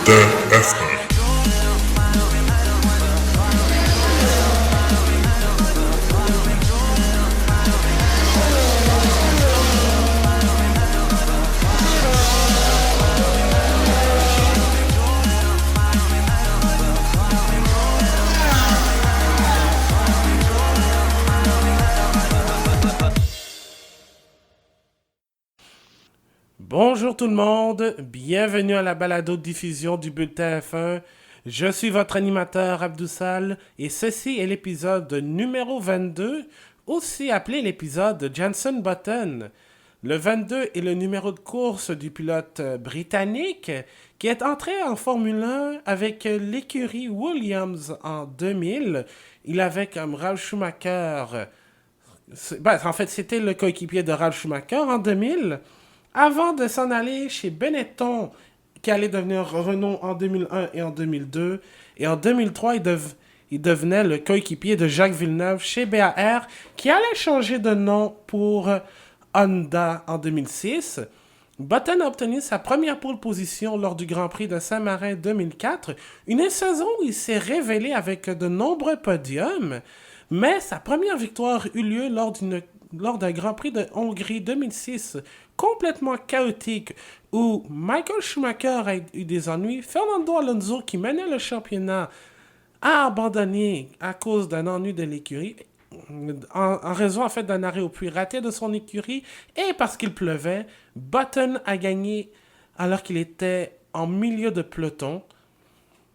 TF1. Bonjour tout le monde, bienvenue à la balado-diffusion du Bulletin F1. Je suis votre animateur Abdoussal et ceci est l'épisode numéro 22, aussi appelé l'épisode de Jenson Button. Le 22 est le numéro de course du pilote britannique qui est entré en Formule 1 avec l'écurie Williams en 2000. Il avait comme Ralf Schumacher, c'était le coéquipier de Ralf Schumacher en 2000. Avant de s'en aller chez Benetton, qui allait devenir Renault en 2001 et en 2002. Et en 2003, il devenait le coéquipier de Jacques Villeneuve chez BAR, qui allait changer de nom pour Honda en 2006. Button a obtenu sa première pole position lors du Grand Prix de Saint-Marin 2004, une saison où il s'est révélé avec de nombreux podiums, mais sa première victoire eut lieu lors d'un Grand Prix de Hongrie 2006, complètement chaotique, où Michael Schumacher a eu des ennuis. Fernando Alonso, qui menait le championnat, a abandonné à cause d'un ennui de l'écurie, en raison en fait d'un arrêt au puits raté de son écurie, et parce qu'il pleuvait. Button a gagné alors qu'il était en milieu de peloton,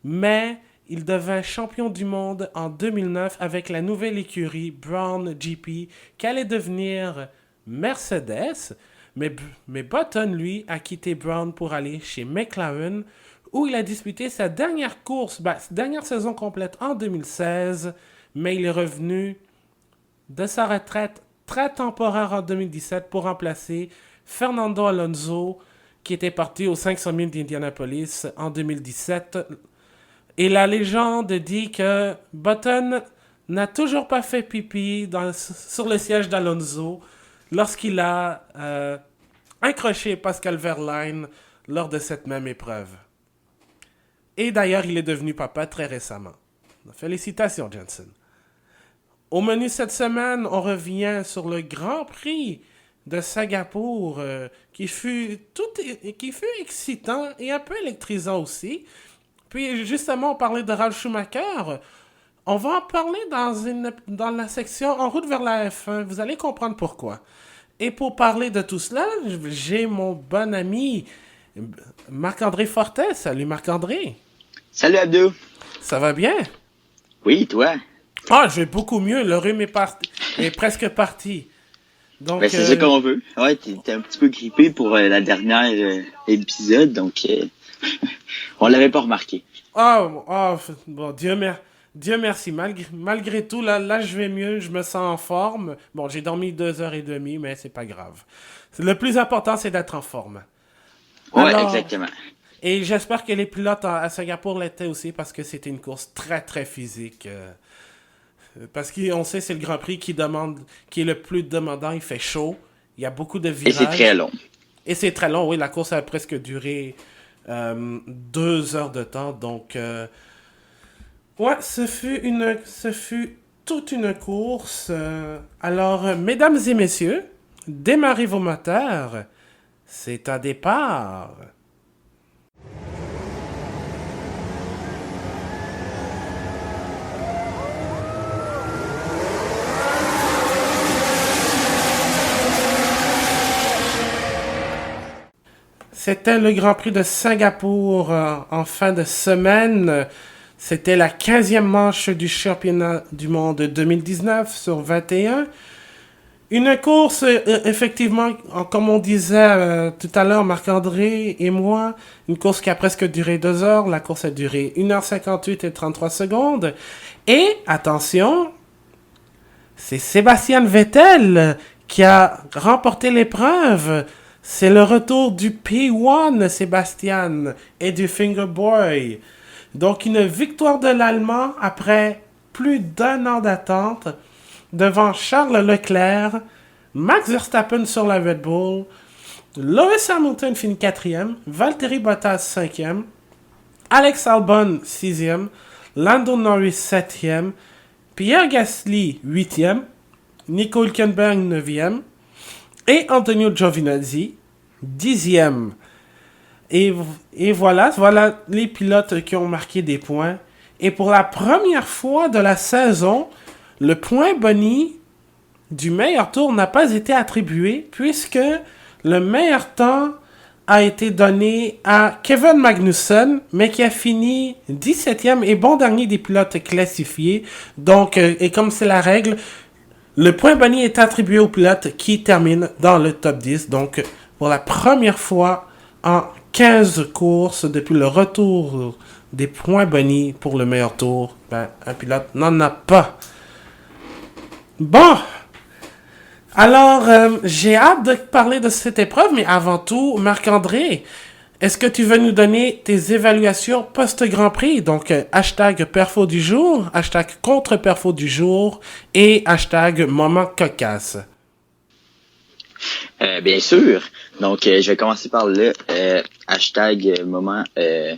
mais il devint champion du monde en 2009 avec la nouvelle écurie Brown GP, qui allait devenir Mercedes. Mais Button, lui, a quitté Brown pour aller chez McLaren, où il a disputé sa dernière sa dernière saison complète en 2016, mais il est revenu de sa retraite très temporaire en 2017 pour remplacer Fernando Alonso, qui était parti aux 500 000 d'Indianapolis en 2017. Et la légende dit que Button n'a toujours pas fait pipi sur le siège d'Alonso lorsqu'il a accroché Pascal Wehrlein lors de cette même épreuve. Et d'ailleurs, il est devenu papa très récemment. Félicitations, Jenson. Au menu cette semaine, on revient sur le Grand Prix de Singapour, qui fut excitant et un peu électrisant aussi. Puis justement, on parlait de Ralf Schumacher. On va en parler dans la section En route vers la F1. Vous allez comprendre pourquoi. Et pour parler de tout cela, j'ai mon bon ami Marc-André Fortes. Salut Marc-André. Salut Abdou. Ça va bien? Oui, toi? Ah, je vais beaucoup mieux. Le rhume est presque parti. Donc, c'est ça qu'on veut. Ouais, t'es un petit peu grippé pour la dernière épisode, donc on l'avait pas remarqué. Bon, Dieu merci. Malgré tout, là, je vais mieux, je me sens en forme. Bon, j'ai dormi 2h30, mais c'est pas grave. Le plus important, c'est d'être en forme. Ouais, exactement. Et j'espère que les pilotes à Singapour l'étaient aussi, parce que c'était une course très, très physique. Parce qu'on sait, c'est le Grand Prix qui est le plus demandant. Il fait chaud, il y a beaucoup de virages. Et c'est très long. Et c'est très long, oui. La course a presque duré 2 heures de temps, donc... Ouais, ce fut toute une course. Alors, mesdames et messieurs, démarrez vos moteurs. C'est un départ. C'était le Grand Prix de Singapour en fin de semaine. C'était la 15e manche du championnat du monde 2019 sur 21. Une course, effectivement, comme on disait tout à l'heure, Marc-André et moi, une course qui a presque duré 2 heures. La course a duré 1h58 et 33 secondes. Et, attention, c'est Sébastien Vettel qui a remporté l'épreuve. C'est le retour du P1, Sébastien, et du Fingerboy. Donc, une victoire de l'Allemand après plus d'1 an d'attente devant Charles Leclerc, Max Verstappen sur la Red Bull, Lewis Hamilton finit 4e, Valtteri Bottas 5e, Alex Albon, 6e. Lando Norris, 7e. Pierre Gasly, 8e. Nico Hülkenberg, 9e. Et Antonio Giovinazzi, 10e. Et voilà les pilotes qui ont marqué des points. Et pour la première fois de la saison, le point boni du meilleur tour n'a pas été attribué puisque le meilleur temps a été donné à Kevin Magnussen, mais qui a fini 17e et bon dernier des pilotes classifiés. Donc, et comme c'est la règle, le point boni est attribué aux pilotes qui terminent dans le top 10. Donc, pour la première fois en 15 courses depuis le retour des points boni pour le meilleur tour, un pilote n'en a pas. Bon, alors j'ai hâte de parler de cette épreuve, mais avant tout, Marc-André, est-ce que tu veux nous donner tes évaluations post-Grand Prix? Donc, hashtag perfo du jour, hashtag contre-perfo du jour et hashtag moment cocasse. Bien sûr. Donc, je vais commencer par le hashtag moment... pas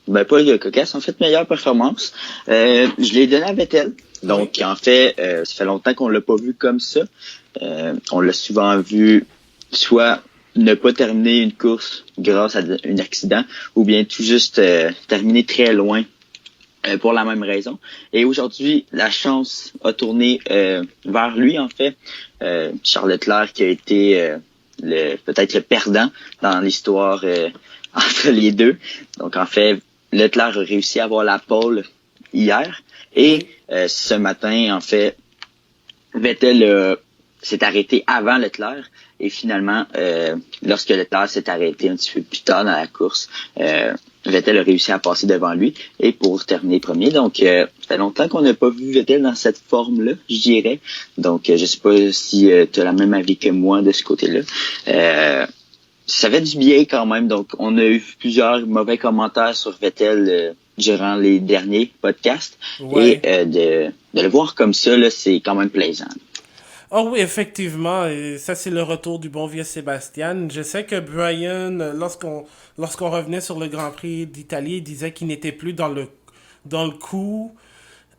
le cocasse, en fait, meilleure performance. Je l'ai donné à Vettel. Donc, en fait, ça fait longtemps qu'on l'a pas vu comme ça. On l'a souvent vu soit ne pas terminer une course grâce à un accident, ou bien tout juste terminer très loin pour la même raison. Et aujourd'hui, la chance a tourné vers lui, en fait. Charles Leclerc qui a été peut-être le perdant dans l'histoire entre les deux. Donc, en fait, Leclerc a réussi à avoir la pole hier. Et ce matin, en fait, Vettel s'est arrêté avant Leclerc. Et finalement, lorsque Leclerc s'est arrêté un petit peu plus tard dans la course, Vettel a réussi à passer devant lui et pour terminer premier. Donc, ça fait longtemps qu'on n'a pas vu Vettel dans cette forme-là, je dirais. Donc, je sais pas si tu as la même avis que moi de ce côté-là. Ça fait du bien quand même. Donc, on a eu plusieurs mauvais commentaires sur Vettel durant les derniers podcasts. Ouais. Et de le voir comme ça, là, c'est quand même plaisant. Oh oui, effectivement, et ça c'est le retour du bon vieux Sébastien. Je sais que Brian, lorsqu'on revenait sur le Grand Prix d'Italie, il disait qu'il n'était plus dans le coup.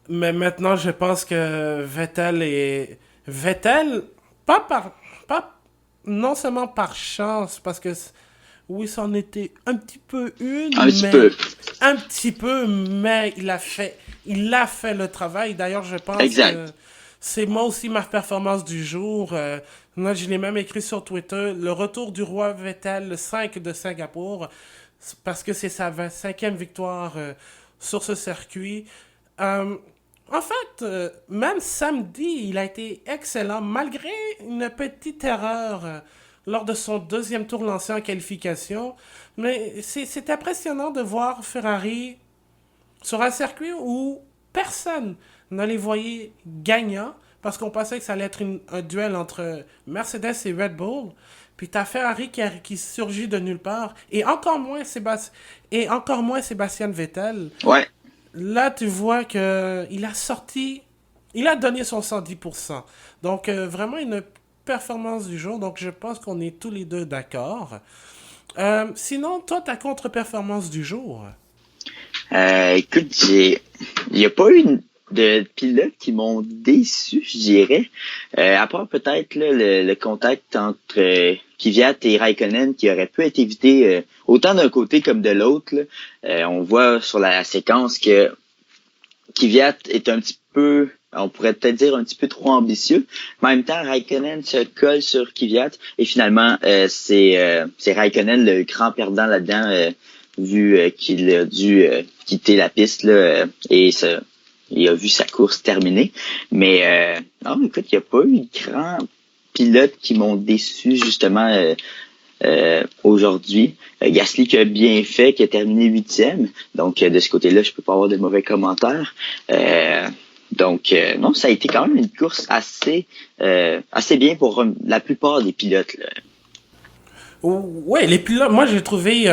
Mais maintenant, je pense que Vettel, non seulement par chance, parce que oui, c'en était un petit peu un petit peu, mais il a fait le travail. D'ailleurs, je pense que c'est moi aussi ma performance du jour. Moi, je l'ai même écrit sur Twitter. Le retour du roi Vettel, le 5 de Singapour, parce que c'est sa 25e victoire sur ce circuit. En fait, même samedi, il a été excellent, malgré une petite erreur lors de son deuxième tour lancé en qualification. Mais c'est impressionnant de voir Ferrari sur un circuit où personne ne les voyait gagnants, parce qu'on pensait que ça allait être un duel entre Mercedes et Red Bull. Puis t'as Ferrari qui surgit de nulle part, et encore moins Sébastien Vettel. Ouais. Là, tu vois que il a donné son 110%. Donc, vraiment une performance du jour. Donc, je pense qu'on est tous les deux d'accord. Sinon, toi, ta contre-performance du jour? Écoute, il n'y a pas eu de pilotes qui m'ont déçu, je dirais. À part peut-être là, le contact entre Kvyat et Raikkonen qui aurait pu être évité autant d'un côté comme de l'autre. On voit sur la séquence que Kvyat est un petit peu, on pourrait peut-être dire un petit peu trop ambitieux. Mais en même temps, Raikkonen se colle sur Kvyat et finalement, c'est Raikkonen le grand perdant là-dedans, vu qu'il a dû quitter la piste là, et il a vu sa course terminer. Mais non, écoute, il n'y a pas eu de grands pilotes qui m'ont déçu justement aujourd'hui. Gasly qui a bien fait, qui a terminé 8e. Donc de ce côté-là, je peux pas avoir de mauvais commentaires. Donc non, ça a été quand même une course assez bien pour la plupart des pilotes là. Ouais, les pilotes, moi j'ai trouvé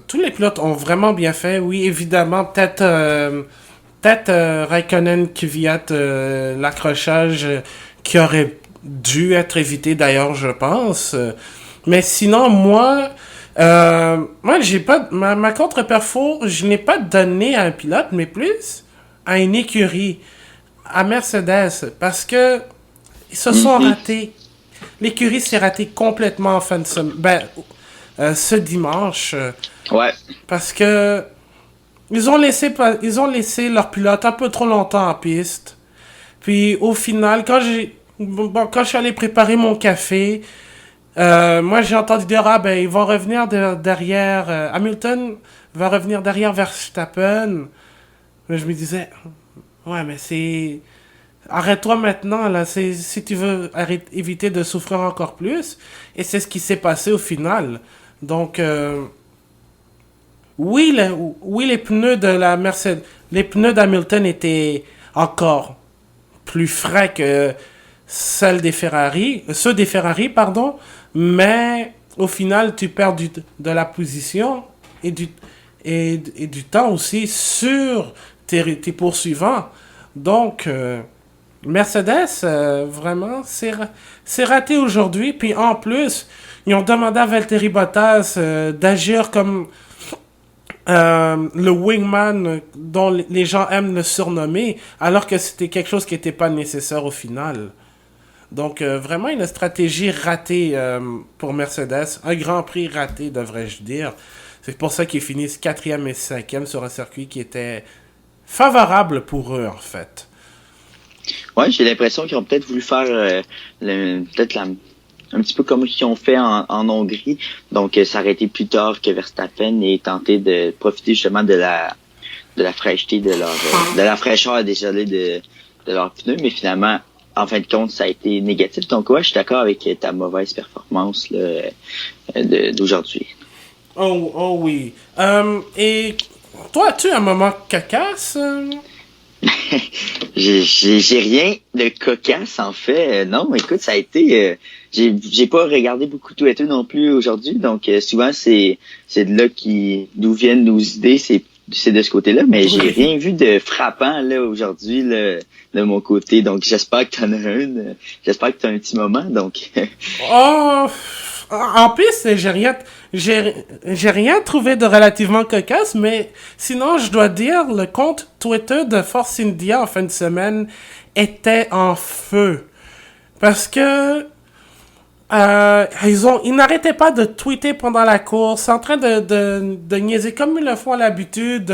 tous les pilotes ont vraiment bien fait. Oui, évidemment, peut-être Raikkonen, Kvyat, l'accrochage qui aurait dû être évité d'ailleurs, je pense. Mais sinon, moi, Moi, j'ai pas ma contre-perfo, je l'ai pas donné à un pilote, mais plus à une écurie, à Mercedes, parce que ils se sont Mhm. ratés. L'écurie s'est ratée complètement en fin de semaine. Ce dimanche, Ouais, parce que ils ont laissé leur pilote un peu trop longtemps en piste. Puis au final, quand je suis allé préparer mon café, moi j'ai entendu dire ah ben ils vont revenir derrière Hamilton va revenir derrière Verstappen. Mais je me disais ouais mais c'est arrête-toi maintenant là, c'est si tu veux éviter de souffrir encore plus, et c'est ce qui s'est passé au final. Donc oui, oui, les pneus de la Mercedes, les pneus d'Hamilton étaient encore plus frais que ceux des Ferrari, pardon, mais au final, tu perds de la position et et du temps aussi sur tes poursuivants. Donc, Mercedes, vraiment, c'est raté aujourd'hui. Puis en plus, ils ont demandé à Valtteri Bottas d'agir comme le wingman dont les gens aiment le surnommer, alors que c'était quelque chose qui n'était pas nécessaire au final. Donc vraiment une stratégie ratée pour Mercedes, un grand prix raté devrais-je dire. C'est pour ça qu'ils finissent quatrième et cinquième sur un circuit qui était favorable pour eux en fait. ouais, j'ai l'impression qu'ils ont peut-être voulu faire peut-être un petit peu comme ils ont fait en Hongrie, donc s'arrêter plus tard que Verstappen et tenter de profiter justement de la fraîcheté de la fraîcheur désolé de leurs pneus, mais finalement en fin de compte ça a été négatif. Donc ouais, je suis d'accord avec ta mauvaise performance là, d'aujourd'hui. Oh oui. Et toi, as-tu un moment cocasse? J'ai rien de cocasse en fait. Non, écoute, ça a été. J'ai pas regardé beaucoup Twitter non plus aujourd'hui, donc souvent c'est de là qui d'où viennent nos idées, c'est de ce côté-là, mais j'ai Oui. rien vu de frappant là aujourd'hui là, de mon côté. Donc j'espère que t'en as une. J'espère que t'as un petit moment. Donc Oh, en plus, j'ai rien trouvé de relativement cocasse, mais sinon, je dois dire, le compte Twitter de Force India en fin de semaine était en feu. Parce que, ils n'arrêtaient pas de tweeter pendant la course, en train de niaiser comme ils le font à l'habitude,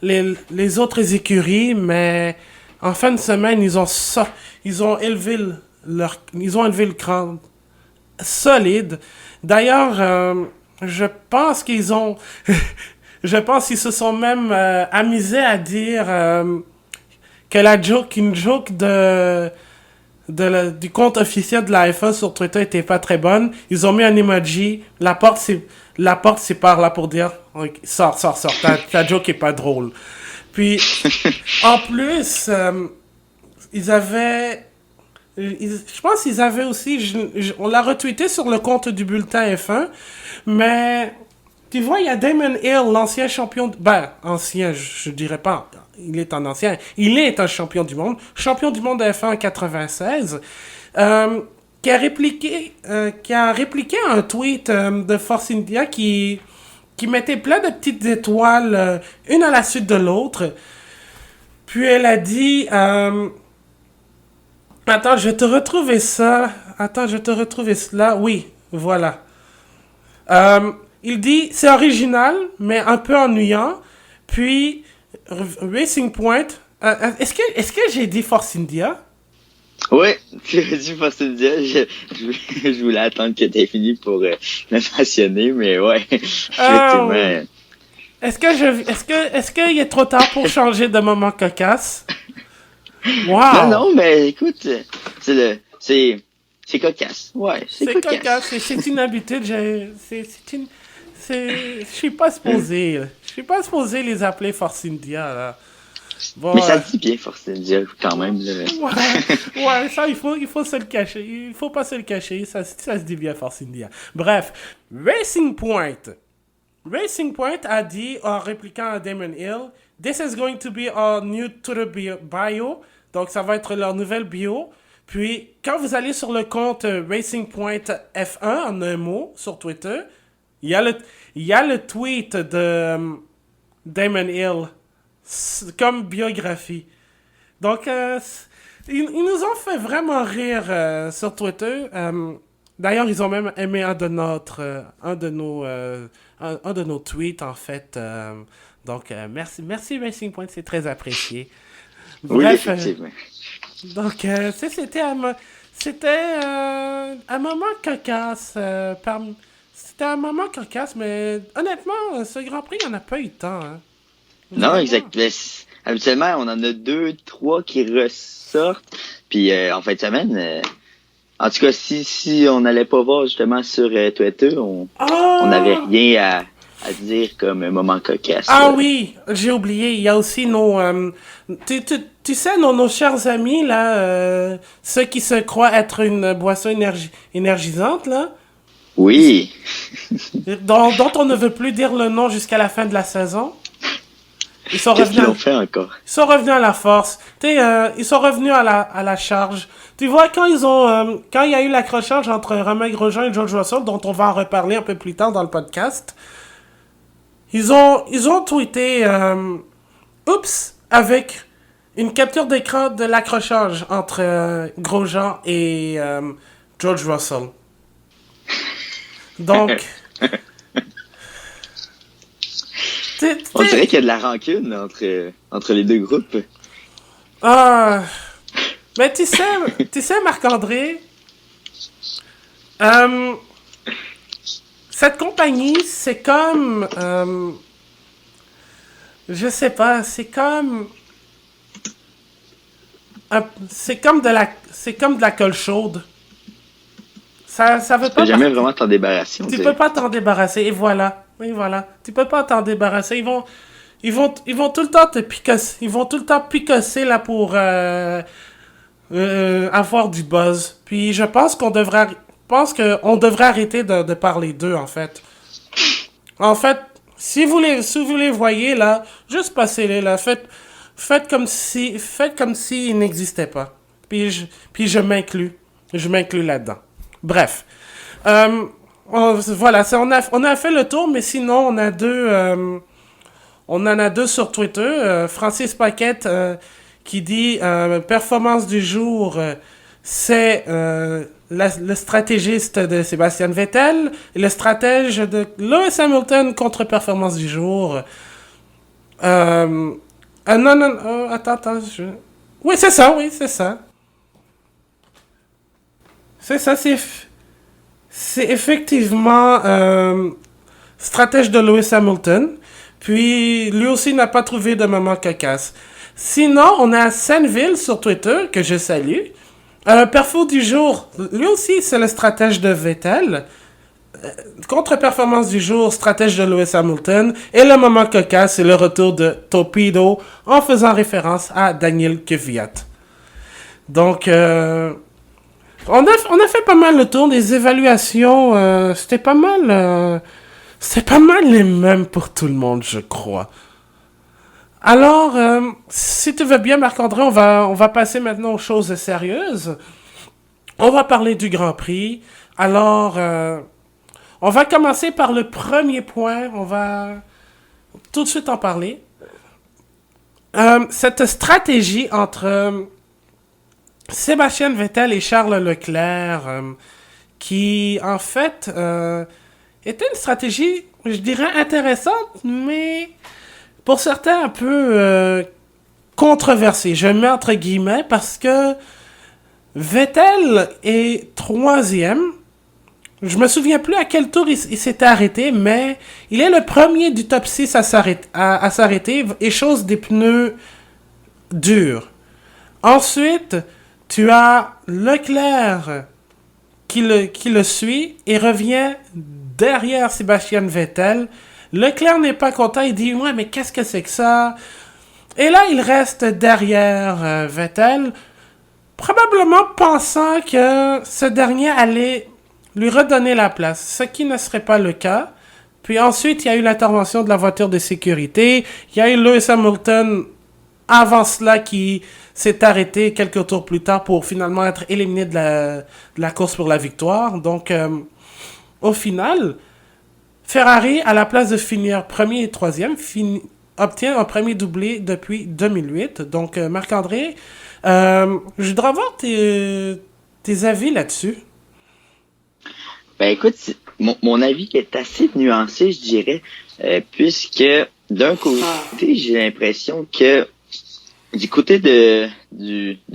les autres écuries, mais en fin de semaine, ils ont élevé ils ont élevé le cran solide. D'ailleurs, je pense qu'ils ont, je pense qu'ils se sont même amusés à dire que une joke du compte officiel de la F1 sur Twitter était pas très bonne. Ils ont mis un emoji. La porte c'est par là pour dire sors, ta joke est pas drôle. Puis en plus, ils avaient je pense qu'ils avaient aussi, on l'a retweeté sur le compte du bulletin F1, mais tu vois, il y a Damon Hill, l'ancien champion, ancien, je dirais pas, il est un ancien, il est un champion du monde de F1 en 96, euh, qui a répliqué un tweet de Force India qui mettait plein de petites étoiles, une à la suite de l'autre. Puis elle a dit, attends, je vais te retrouver ça. Attends, je vais te retrouver cela. Oui, voilà. Il dit, c'est original, mais un peu ennuyant. Puis, Racing Point. Est-ce que j'ai dit Force India? ouais, tu as dit Force India. Je voulais attendre que t'aies fini pour me mentionner, mais ouais, Euh, effectivement. est-ce qu'il est trop tard pour changer de moment cocasse? Non, Wow! non, mais écoute, c'est cocasse. Ouais, c'est C'est cocasse, cocasse. c'est une habitude. Je suis pas supposé. Je suis pas supposé les appeler Force India, là. Mais Bon, ça se dit bien Force India quand même, là. ouais, ça, il faut se le cacher. Il faut pas se le cacher. Ça se dit bien Force India. Bref, Racing Point. Racing Point a dit, en répliquant à Damon Hill, This is going to be our new Twitter bio. Donc, ça va être leur nouvelle bio. Puis, quand vous allez sur le compte Racing Point F1, en un mot, sur Twitter, Il y a le, il y a le tweet de Damon Hill comme biographie. Donc, ils nous ont fait vraiment rire sur Twitter. D'ailleurs, ils ont même aimé un de nos tweets, en fait. Donc, merci Racing Point, c'est très apprécié. Oui, Bref, effectivement. donc, c'était un moment cocasse. C'était un moment cocasse, mais honnêtement, ce Grand Prix, il n'y en a pas eu tant. Hein. Non, Vraiment. exact. Habituellement, on en a deux, trois qui ressortent. Puis en fin de semaine, en tout cas, si on n'allait pas voir justement sur Twitter, on n'avait Oh! rien à dire comme un moment cocasse, Ah là. oui, j'ai oublié, il y a aussi nos... tu sais, nos chers amis, là, ceux qui se croient être une boisson énergisante, là, Oui. dont on ne veut plus dire le nom jusqu'à la fin de la saison. Ils sont Qu'est-ce revenus qu'ils ont fait encore? ils sont revenus à la force. Tu sais, ils sont revenus à la charge. Tu vois, quand il y a eu l'accrochage entre Romain Grosjean et George Russell, dont on va en reparler un peu plus tard dans le podcast, ils ont tweeté, oups, avec une capture d'écran de l'accrochage entre Grosjean et George Russell. Donc, On dirait qu'il y a de la rancune entre les deux groupes. ah, mais tu sais, Marc-André, euh, cette compagnie, c'est comme, je sais pas, c'est comme de la colle chaude. Ça veut Tu peux pas jamais partir. vraiment t'en débarrasser, on Tu peux dirait. pas t'en débarrasser, et voilà. Et voilà. Tu peux pas t'en débarrasser. Ils vont tout le temps te picosser. Ils vont tout le temps picosser là pour avoir du buzz. Puis je pense qu'on devrait arrêter de parler d'eux, en fait. En fait, si vous les voyez là, juste passez-les là. Faites comme s'ils n'existaient pas. Puis je m'inclus. Je m'inclus là-dedans. Bref. Voilà, on a fait le tour, mais sinon, on en a deux sur Twitter. Francis Paquette qui dit performance du jour, c'est le stratégiste de Sébastien Vettel et le stratège de Lewis Hamilton contre performance du jour. Non, attends. Oui, c'est ça, oui, c'est ça. C'est ça, c'est effectivement stratège de Lewis Hamilton. Puis lui aussi n'a pas trouvé de moment cocasse. Sinon, on a Senville sur Twitter, que je salue. Perfo du jour, lui aussi c'est le stratège de Vettel. Contre-performance du jour, stratège de Lewis Hamilton. Et le moment cocasse, c'est le retour de Torpedo en faisant référence à Daniel Kvyat. Donc, on a fait pas mal le tour des évaluations. C'était pas mal les mêmes pour tout le monde, je crois. Alors, si tu veux bien, Marc-André, on va passer maintenant aux choses sérieuses. On va parler du Grand Prix. Alors, on va commencer par le premier point. On va tout de suite en parler. Cette stratégie entre Sébastien Vettel et Charles Leclerc, qui en fait était une stratégie, je dirais, intéressante, mais pour certains un peu controversée. Je mets entre guillemets parce que Vettel est troisième. Je me souviens plus à quel tour il s'était arrêté, mais il est le premier du top 6 à s'arrêter et chose des pneus durs. Ensuite, tu as Leclerc qui le suit et revient derrière Sébastien Vettel. Leclerc n'est pas content, il dit ouais mais qu'est-ce que c'est que ça? Et là il reste derrière Vettel, probablement pensant que ce dernier allait lui redonner la place, ce qui ne serait pas le cas. Puis ensuite il y a eu l'intervention de la voiture de sécurité, il y a eu Lewis Hamilton avant cela qui s'est arrêté quelques tours plus tard pour finalement être éliminé de la course pour la victoire. Donc au final, Ferrari, à la place de finir premier et troisième, obtient un premier doublé depuis 2008. Donc, Marc-André, je voudrais avoir tes avis là-dessus. Ben écoute, mon avis est assez nuancé, je dirais, puisque d'un côté, j'ai l'impression que du côté de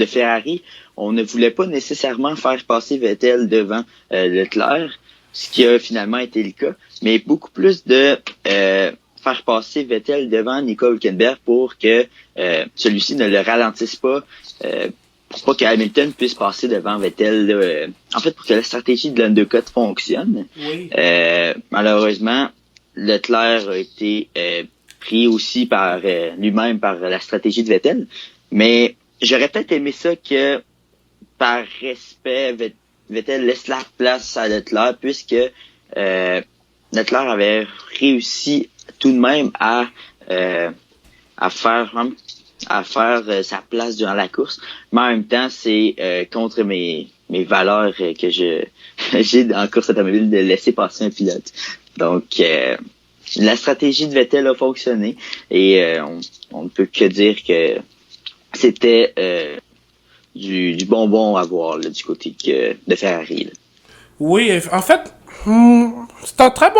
Ferrari, on ne voulait pas nécessairement faire passer Vettel devant Leclerc, ce qui a finalement été le cas, mais beaucoup plus de faire passer Vettel devant Nico Hülkenberg pour que celui-ci ne le ralentisse pas, pour pas que Hamilton puisse passer devant Vettel. Là, en fait, pour que la stratégie de l'undercut fonctionne. Oui. Malheureusement, Leclerc a été pris aussi par lui-même par la stratégie de Vettel. Mais j'aurais peut-être aimé ça que, par respect, Vettel laisse la place à Leclerc, puisque Leclerc avait réussi tout de même à faire sa place durant la course. Mais en même temps, c'est contre mes valeurs que j'ai en course automobile de laisser passer un pilote. Donc la stratégie de Vettel a fonctionné et on ne peut que dire que c'était du bonbon à voir là, du côté de Ferrari. Là. Oui, en fait, c'est un très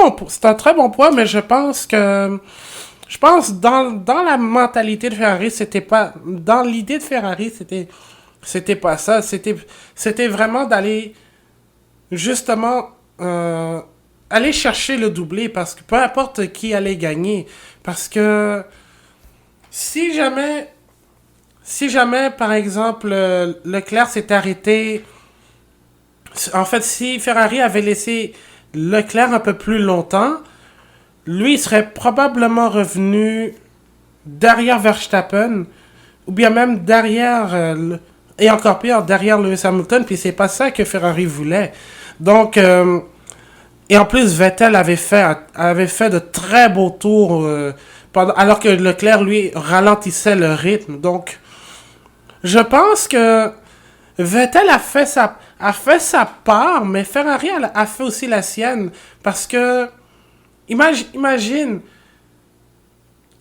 bon point, mais je pense dans la mentalité de Ferrari, c'était pas, dans l'idée de Ferrari, c'était pas ça, c'était vraiment d'aller, justement, aller chercher le doublé, parce que peu importe qui allait gagner, parce que si jamais, si jamais, par exemple, Leclerc s'est arrêté. En fait, si Ferrari avait laissé Leclerc un peu plus longtemps, lui il serait probablement revenu derrière Verstappen, ou bien même derrière, et encore pire, derrière Lewis Hamilton, puis c'est pas ça que Ferrari voulait. Donc, et en plus, Vettel avait fait de très beaux tours, alors que Leclerc, lui, ralentissait le rythme. Donc, je pense que Vettel a fait sa part, mais Ferrari a fait aussi la sienne. Parce que, imagine,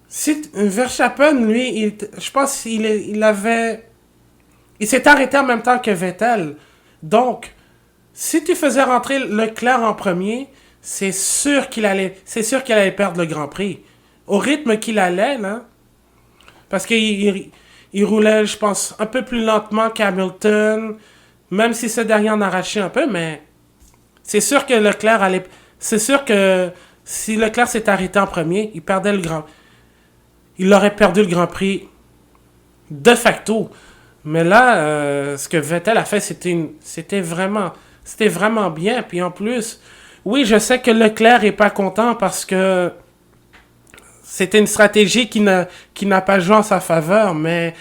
si Verstappen, lui, je pense il s'est arrêté en même temps que Vettel. Donc, si tu faisais rentrer Leclerc en premier, c'est sûr qu'il allait perdre le Grand Prix. Au rythme qu'il allait, là. Parce qu'il roulait, je pense, un peu plus lentement qu'Hamilton. Même si ce dernier en arrachait un peu, mais c'est sûr que Leclerc allait. C'est sûr que si Leclerc s'est arrêté en premier, il aurait perdu le Grand Prix de facto. Mais là, ce que Vettel a fait, c'était vraiment bien. Puis en plus, oui, je sais que Leclerc est pas content parce que c'était une stratégie qui n'a pas joué en sa faveur, mais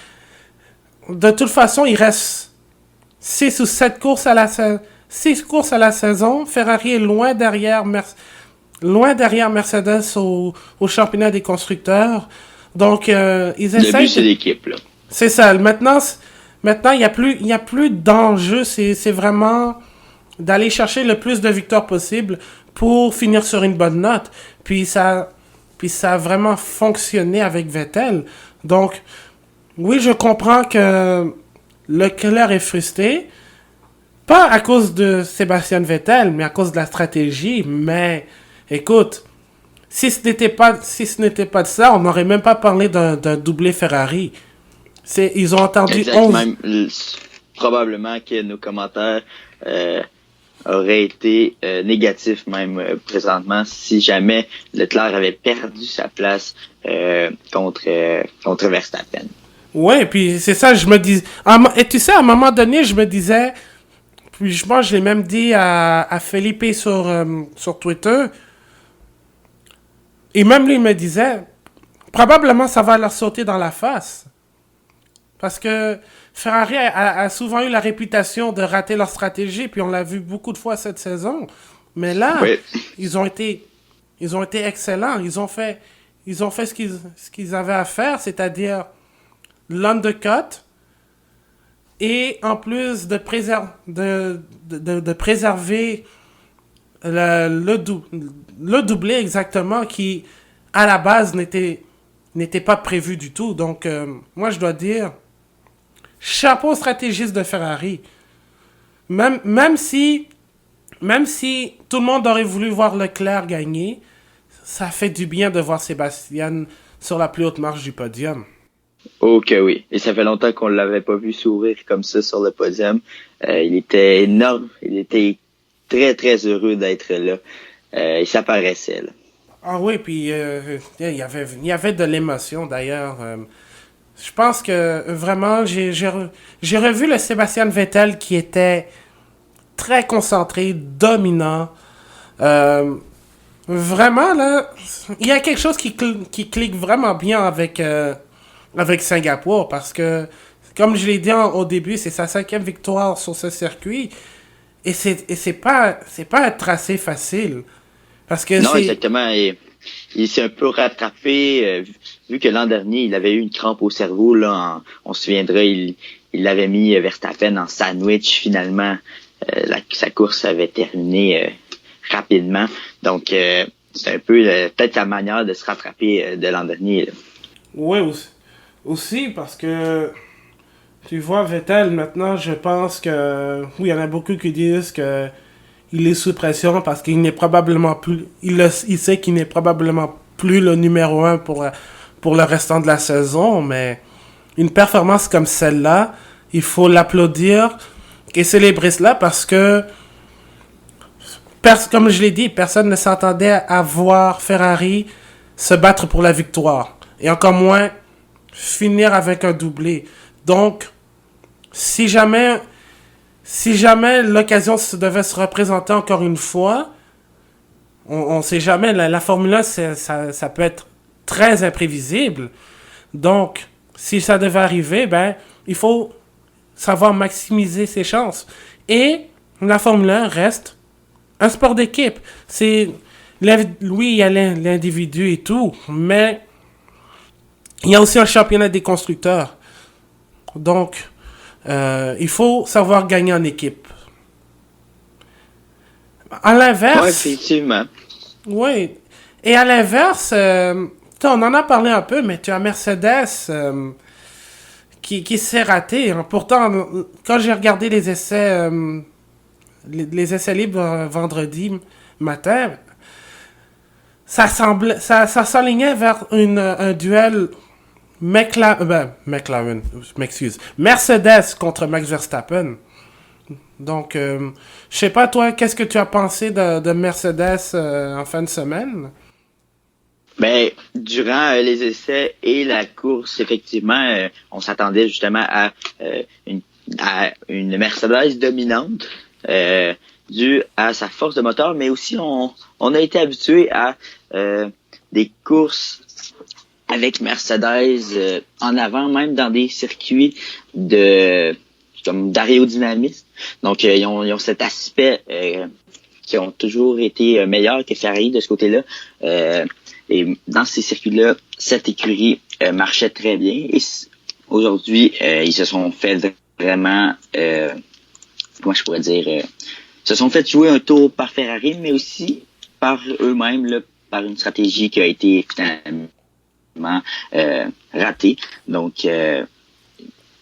de toute façon, il reste 6 ou 7 courses à la saison. 6 courses à la saison. Ferrari est loin derrière Mercedes au championnat des constructeurs. Donc, ils Le essayent. but, c'est l'équipe, là. C'est ça. Maintenant, il y a plus d'enjeu. C'est vraiment d'aller chercher le plus de victoires possible pour finir sur une bonne note. Puis ça a vraiment fonctionné avec Vettel. Donc, oui, je comprends que Leclerc est frustré. Pas à cause de Sébastien Vettel, mais à cause de la stratégie. Mais, écoute, si ce n'était pas de ça, on n'aurait même pas parlé d'un doublé Ferrari. Ils ont attendu Exact, 11... même probablement que nos commentaires auraient été négatifs même présentement si jamais Leclerc avait perdu sa place contre Verstappen. Ouais, puis c'est ça, je me dis... Et tu sais, à un moment donné, je me disais... Puis je l'ai même dit à Felipe sur Twitter. Et même lui, il me disait... Probablement, ça va leur sauter dans la face. Parce que Ferrari a souvent eu la réputation de rater leur stratégie, puis on l'a vu beaucoup de fois cette saison. Mais là, Oui. ils ont été excellents. Ils ont fait ce qu'ils avaient à faire, c'est-à-dire l'undercut, et en plus de préserver le doublé exactement qui, à la base, n'était pas prévu du tout. Donc, moi, je dois dire, chapeau stratégiste de Ferrari. Même, même si, même si tout le monde aurait voulu voir Leclerc gagner, ça fait du bien de voir Sébastien sur la plus haute marche du podium. Oh que oui. Et ça fait longtemps qu'on l'avait pas vu sourire comme ça sur le podium. Il était énorme. Il était très, très heureux d'être là. Et ça paraissait, là. Ah oui, puis il y avait de l'émotion d'ailleurs. Je pense que vraiment, j'ai revu le Sébastien Vettel qui était très concentré, dominant. Euh, Vraiment, là, il y a quelque chose qui clique vraiment bien avec Singapour parce que, comme je l'ai dit au début, c'est sa cinquième victoire sur ce circuit et c'est pas un tracé facile parce que Non, c'est exactement. Et il s'est un peu rattrapé, vu que l'an dernier, il avait eu une crampe au cerveau, là, on se souviendra, il l'avait mis Verstappen en sandwich, finalement. Sa course avait terminé rapidement. Donc, c'est un peu peut-être la manière de se rattraper de l'an dernier, là. ouais aussi parce que tu vois Vettel maintenant, je pense que oui, il y en a beaucoup qui disent que il est sous pression parce qu'il n'est probablement plus il sait qu'il n'est probablement plus le numéro un pour le restant de la saison, mais une performance comme celle-là, il faut l'applaudir et célébrer cela parce que, comme je l'ai dit, personne ne s'attendait à voir Ferrari se battre pour la victoire. Et encore moins finir avec un doublé. Donc, si jamais, si jamais l'occasion devait se représenter encore une fois, on sait jamais, la Formule 1, ça peut être très imprévisible. Donc, si ça devait arriver, ben, il faut savoir maximiser ses chances. Et la Formule 1 reste un sport d'équipe. Oui, il y a l'individu et tout, mais il y a aussi un championnat des constructeurs. Donc, il faut savoir gagner en équipe. À Ouais, l'inverse, effectivement. oui. Et à l'inverse, on en a parlé un peu, mais tu as Mercedes qui s'est raté, hein. Pourtant, quand j'ai regardé les essais, les essais libres vendredi matin, ça s'alignait vers un duel McLaren, je m'excuse, Mercedes contre Max Verstappen. Donc, je sais pas, toi, qu'est-ce que tu as pensé de Mercedes en fin de semaine? Ben, durant les essais et la course, effectivement, on s'attendait justement euh, une, à une Mercedes dominante euh, due à sa force de moteur, mais aussi on a été habitué à des courses avec Mercedes en avant, même dans des circuits de comme d'aérodynamisme. Donc, ils ont cet aspect qui ont toujours été meilleurs que Ferrari de ce côté-là. Et dans ces circuits-là, cette écurie marchait très bien. Et aujourd'hui, ils se sont fait vraiment, comment je pourrais dire, se sont fait jouer un tour par Ferrari, mais aussi par eux-mêmes, là, par une stratégie qui a été finalement ratée. Donc,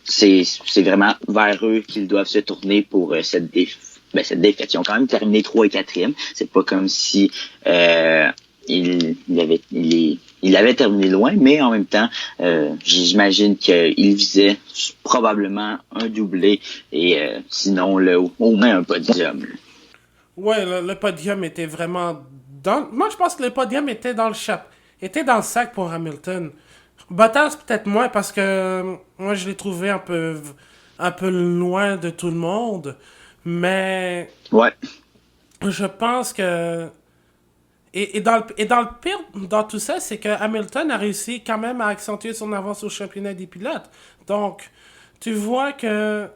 c'est vraiment vers eux qu'ils doivent se tourner pour cette défaite. Ils ont quand même terminé 3 et 4e. C'est pas comme si il avait terminé loin, mais en même temps, j'imagine qu'il visait probablement un doublé et sinon au moins un podium. Ouais, le podium était vraiment dans. Moi, je pense que le podium était dans était dans le sac pour Hamilton. Bottas peut-être moins parce que moi je l'ai trouvé un peu loin de tout le monde, mais Ouais. je pense que et dans le pire dans tout ça, c'est que Hamilton a réussi quand même à accentuer son avance au championnat des pilotes. Donc, tu vois que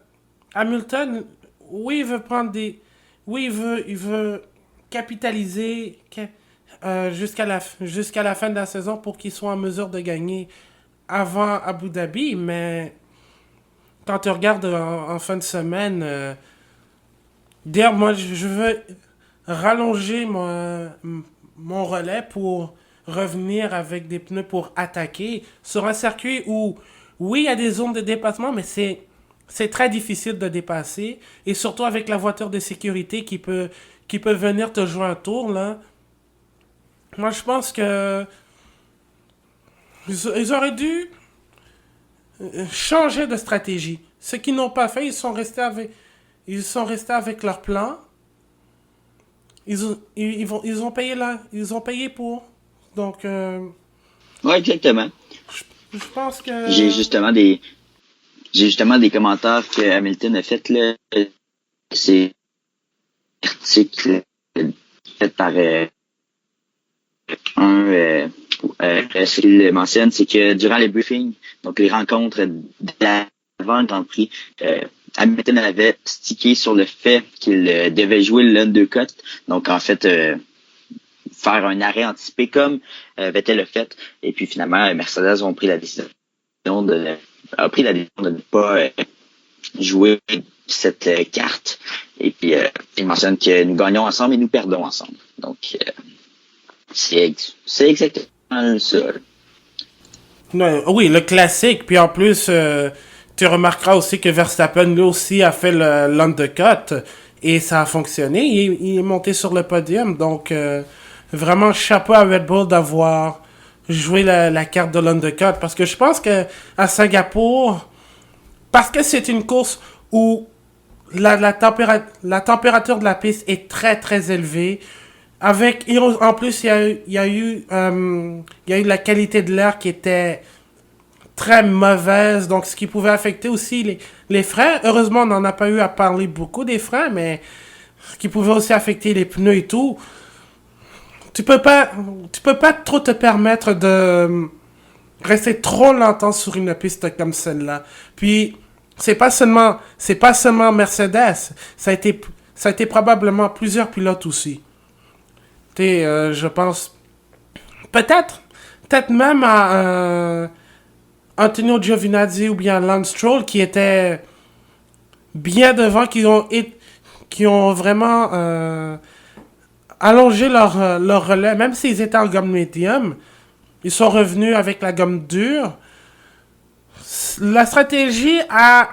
Hamilton, oui, il veut prendre des. Oui, il veut capitaliser jusqu'à la fin de la saison pour qu'il soit en mesure de gagner avant Abu Dhabi, mais quand tu regardes en fin de semaine, dire, moi, rallonger mon relais pour revenir avec des pneus pour attaquer sur un circuit où, oui, il y a des zones de dépassement, mais c'est très difficile de dépasser. Et surtout avec la voiture de sécurité qui peut venir te jouer un tour, là. Moi, je pense que ils auraient dû changer de stratégie. Ce qu'ils n'ont pas fait, ils sont restés avec leur plan. Ils ont payé pour. Donc, Ouais, exactement. je pense J'ai que. justement des j'ai justement des commentaires que Hamilton a fait là. C'est article fait par un ce qu'il mentionne, c'est que durant les briefings, donc les rencontres d'avant le Grand Prix, Hamilton avait stické sur le fait qu'il devait jouer l'undercut. Donc en fait, faire un arrêt anticipé comme Vettel l'a fait. Et puis finalement, Mercedes ont pris la décision de ne pas jouer cette carte. Et puis il mentionne que nous gagnons ensemble et nous perdons ensemble. Donc c'est exactement ça. Non, oui, le classique. Puis en plus, tu remarqueras aussi que Verstappen, lui aussi, a fait l'undercut. Et ça a fonctionné. Il est monté sur le podium. Donc, vraiment, chapeau à Red Bull d'avoir joué la carte de l'undercut. Parce que je pense que à Singapour, parce que c'est une course où la température de la piste est très très élevée. En plus, il y a eu la qualité de l'air qui était très mauvaise, donc ce qui pouvait affecter aussi les freins. Heureusement, on n'en a pas eu à parler beaucoup des freins, mais ce qui pouvait aussi affecter les pneus et tout. Tu peux pas, tu peux pas trop te permettre de rester trop longtemps sur une piste comme celle-là. Puis, c'est pas seulement Mercedes, ça a été probablement plusieurs pilotes aussi. Je pense peut-être peut-être même à Antonio Giovinazzi ou bien Lance Stroll qui étaient bien devant, qui ont vraiment allongé leur relais, même s'ils étaient en gomme médium, ils sont revenus avec la gomme dure. La stratégie a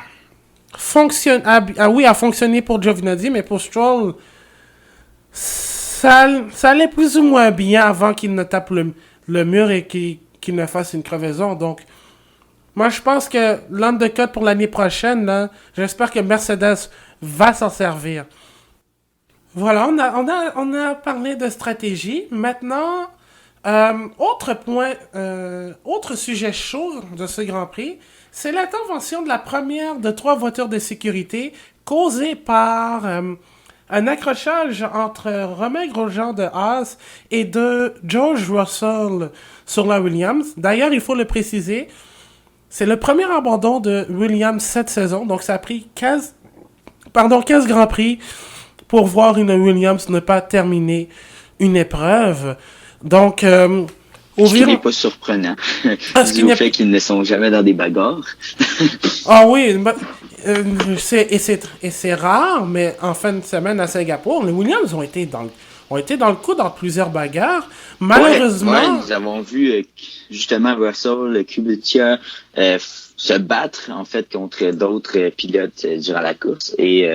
fonctionné pour Giovinazzi, mais pour Stroll, ça allait plus ou moins bien avant qu'il ne tape le mur et qu'il ne fasse une crevaison. Donc, moi, je pense que l'undercut pour l'année prochaine, là, j'espère que Mercedes va s'en servir. Voilà, on a parlé de stratégie. Maintenant, autre sujet chaud de ce Grand Prix, c'est l'intervention de la première de 3 voitures de sécurité causée par un accrochage entre Romain Grosjean de Haas et de George Russell sur la Williams. D'ailleurs, il faut le préciser, c'est le premier abandon de Williams cette saison, donc ça a pris 15 Grands Prix pour voir une Williams ne pas terminer une épreuve. Donc, Ce qui n'est pas surprenant, dû au fait qu'ils ne sont jamais dans des bagarres. Ah oui, c'est rare, mais en fin de semaine à Singapour, les Williams ont été dans le coup dans plusieurs bagarres. Malheureusement, ouais, nous avons vu justement Russell, Kubica se battre en fait contre d'autres pilotes durant la course et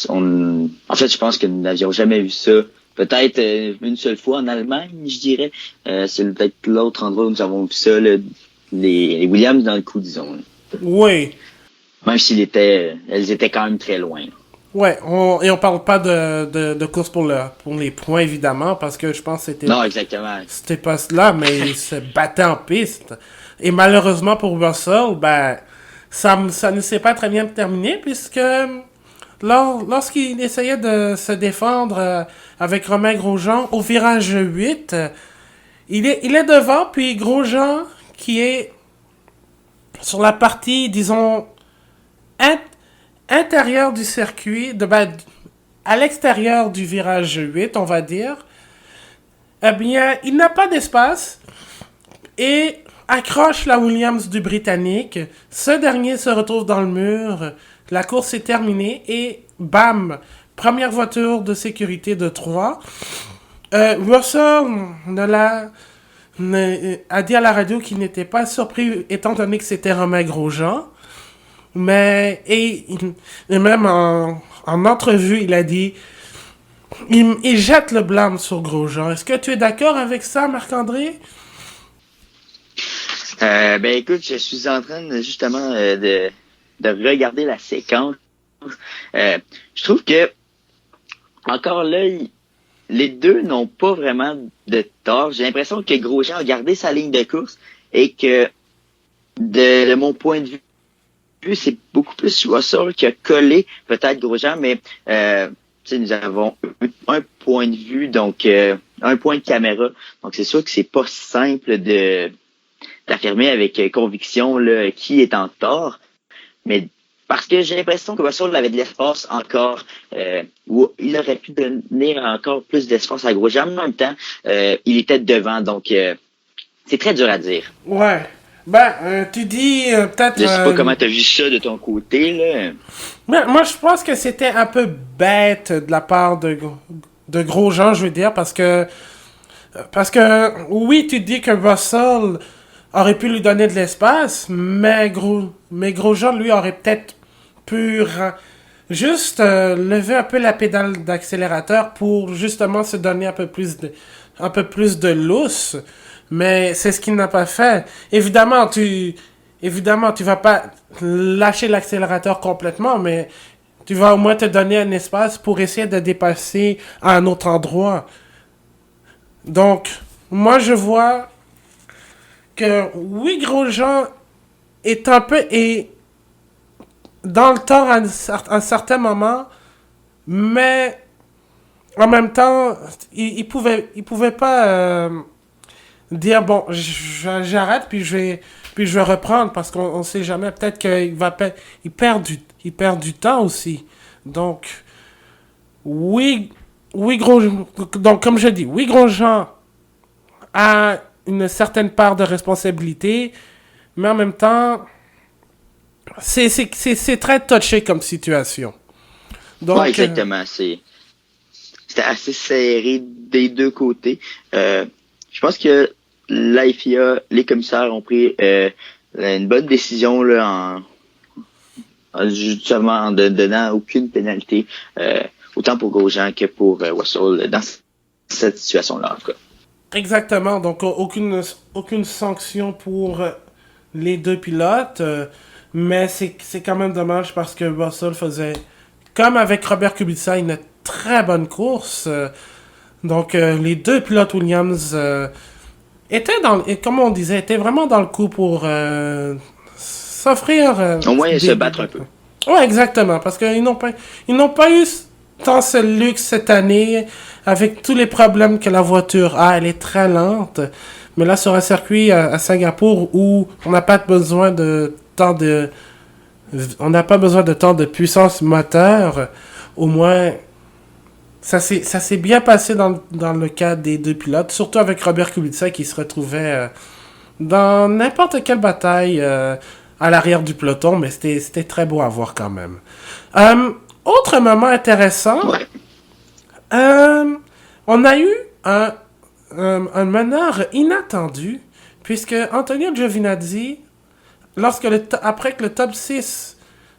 en fait, je pense que nous n'avions jamais vu ça. Peut-être une seule fois en Allemagne, je dirais. C'est peut-être l'autre endroit où nous avons vu ça, là, les Williams dans le coup, disons. Là. oui. Même elles étaient quand même très loin. Ouais, et on parle pas de course pour les points, évidemment, parce que je pense que Non, exactement. c'était pas cela, mais ils se battaient en piste. Et malheureusement pour Russell, ça ne s'est pas très bien terminé, puisque lorsqu'il essayait de se défendre avec Romain Grosjean au virage 8, il est devant, puis Grosjean, qui est sur la partie, disons, intérieure du circuit, à l'extérieur du virage 8, on va dire, eh bien, il n'a pas d'espace et accroche la Williams du Britannique. Ce dernier se retrouve dans le mur. La course est terminée et bam, première voiture de sécurité de 3. Russell a dit à la radio qu'il n'était pas surpris étant donné que c'était Romain Grosjean. Et même en entrevue, il a dit il jette le blâme sur Grosjean. Est-ce que tu es d'accord avec ça, Marc-André? Écoute, je suis en train justement de regarder la séquence. Je trouve que encore là, les deux n'ont pas vraiment de tort. J'ai l'impression que Grosjean a gardé sa ligne de course et que de mon point de vue, c'est beaucoup plus Russell qui a collé peut-être Grosjean, mais nous avons un point de vue, donc un point de caméra. Donc c'est sûr que c'est pas simple d'affirmer avec conviction là, qui est en tort, mais parce que j'ai l'impression que Russell avait de l'espace encore, où il aurait pu donner encore plus d'espace à Grosjean, mais en même temps, il était devant, donc c'est très dur à dire. Ouais. Tu dis peut-être... Je sais pas comment t'as vu ça de ton côté, là. Moi, je pense que c'était un peu bête de la part de Grosjean, je veux dire, parce que oui, tu dis que Russell aurait pu lui donner de l'espace, mais Grosjean, lui, aurait peut-être pu juste lever un peu la pédale d'accélérateur pour justement se donner un peu plus de lousse. Mais c'est ce qu'il n'a pas fait. Évidemment, tu vas pas lâcher l'accélérateur complètement, mais tu vas au moins te donner un espace pour essayer de dépasser à un autre endroit. Donc, moi, je vois que oui, Grosjean est un peu dans le temps à un certain moment, mais en même temps, il pouvait pas dire bon, j'arrête puis je vais reprendre parce qu'on sait jamais, peut-être qu'il perd du temps aussi. Donc donc comme je dis, oui, Grosjean a une certaine part de responsabilité, mais en même temps c'est très touché comme situation. Donc ouais, exactement, c'était assez serré des deux côtés. Je pense que la FIA, les commissaires ont pris une bonne décision là, justement en ne donnant aucune pénalité, autant pour Grosjean que pour Russell dans cette situation-là, en tout cas. Exactement, donc aucune sanction pour les deux pilotes, mais c'est quand même dommage parce que Russell faisait, comme avec Robert Kubica, une très bonne course. Donc les deux pilotes Williams comme on disait, étaient vraiment dans le coup pour s'offrir... Au moins se battre un peu. Ouais, exactement, parce qu'ils n'ont pas eu tant ce luxe cette année, avec tous les problèmes que la voiture a. Elle est très lente, mais là, sur un circuit à Singapour où on n'a pas besoin de tant de puissance moteur, au moins... Ça s'est bien passé dans le cas des deux pilotes, surtout avec Robert Kubica qui se retrouvait dans n'importe quelle bataille à l'arrière du peloton, mais c'était très beau à voir quand même. Autre moment intéressant, on a eu un meneur inattendu, puisque Antonio Giovinazzi, après que le top 6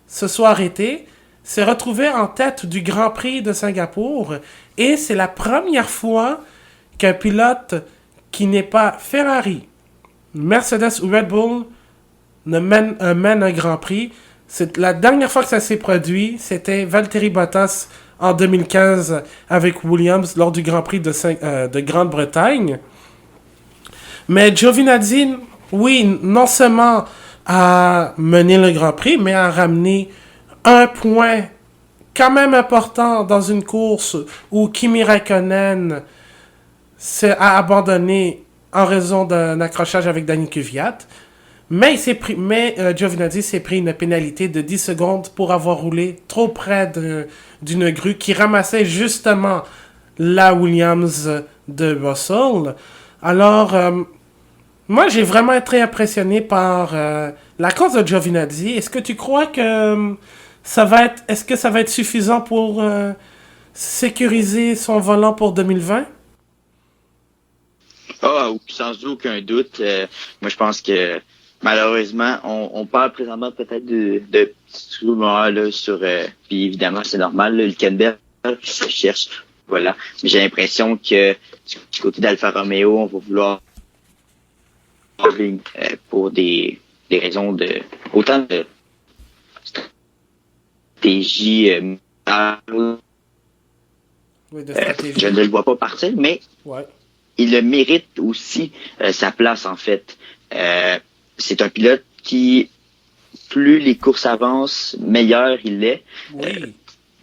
se soit arrêté, s'est retrouvé en tête du Grand Prix de Singapour et c'est la première fois qu'un pilote qui n'est pas Ferrari, Mercedes ou Red Bull mène un Grand Prix. C'est la dernière fois que ça s'est produit, c'était Valtteri Bottas en 2015 avec Williams lors du Grand Prix de Grande-Bretagne. Mais Giovinazzi, oui, non seulement a mené le Grand Prix, mais a ramené un point quand même important dans une course où Kimi Räikkönen a abandonné en raison d'un accrochage avec Dani Kvyat. Mais Giovinazzi s'est pris une pénalité de 10 secondes pour avoir roulé trop près d'une grue qui ramassait justement la Williams de Russell. Alors, moi, j'ai vraiment été impressionné par la course de Giovinazzi. Est-ce que tu crois que est-ce que ça va être suffisant pour sécuriser son volant pour 2020? Ah, sans aucun doute. Moi, je pense que malheureusement, on parle présentement peut-être de petits rumeurs là, sur... puis évidemment, c'est normal, là, Hülkenberg se cherche. Voilà. Mais j'ai l'impression que du côté d'Alfa Romeo, on va vouloir pour des raisons de... autant de stratégie... Oui, de je stratégie. ne le vois pas partir, mais Ouais. il le mérite aussi sa place en fait. C'est un pilote qui, plus les courses avancent, meilleur il est. Oui.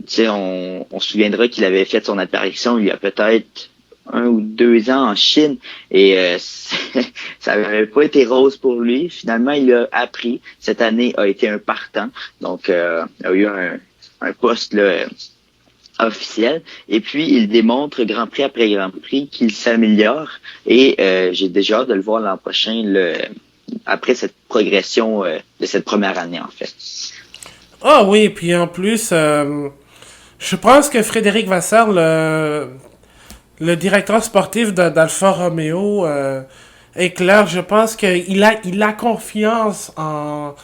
Tu sais, on se souviendra qu'il avait fait son apparition il y a peut-être 1 ou 2 ans en Chine et ça n'avait pas été rose pour lui. Finalement, il a appris. Cette année a été un partant, donc a eu un poste là, officiel. Et puis, il démontre Grand Prix après Grand Prix qu'il s'améliore. Et j'ai déjà hâte de le voir l'an prochain, après cette progression de cette première année, en fait. Ah oui, puis en plus, je pense que Frédéric Vasseur, le directeur sportif d'Alfa Romeo, est clair. Je pense il a confiance en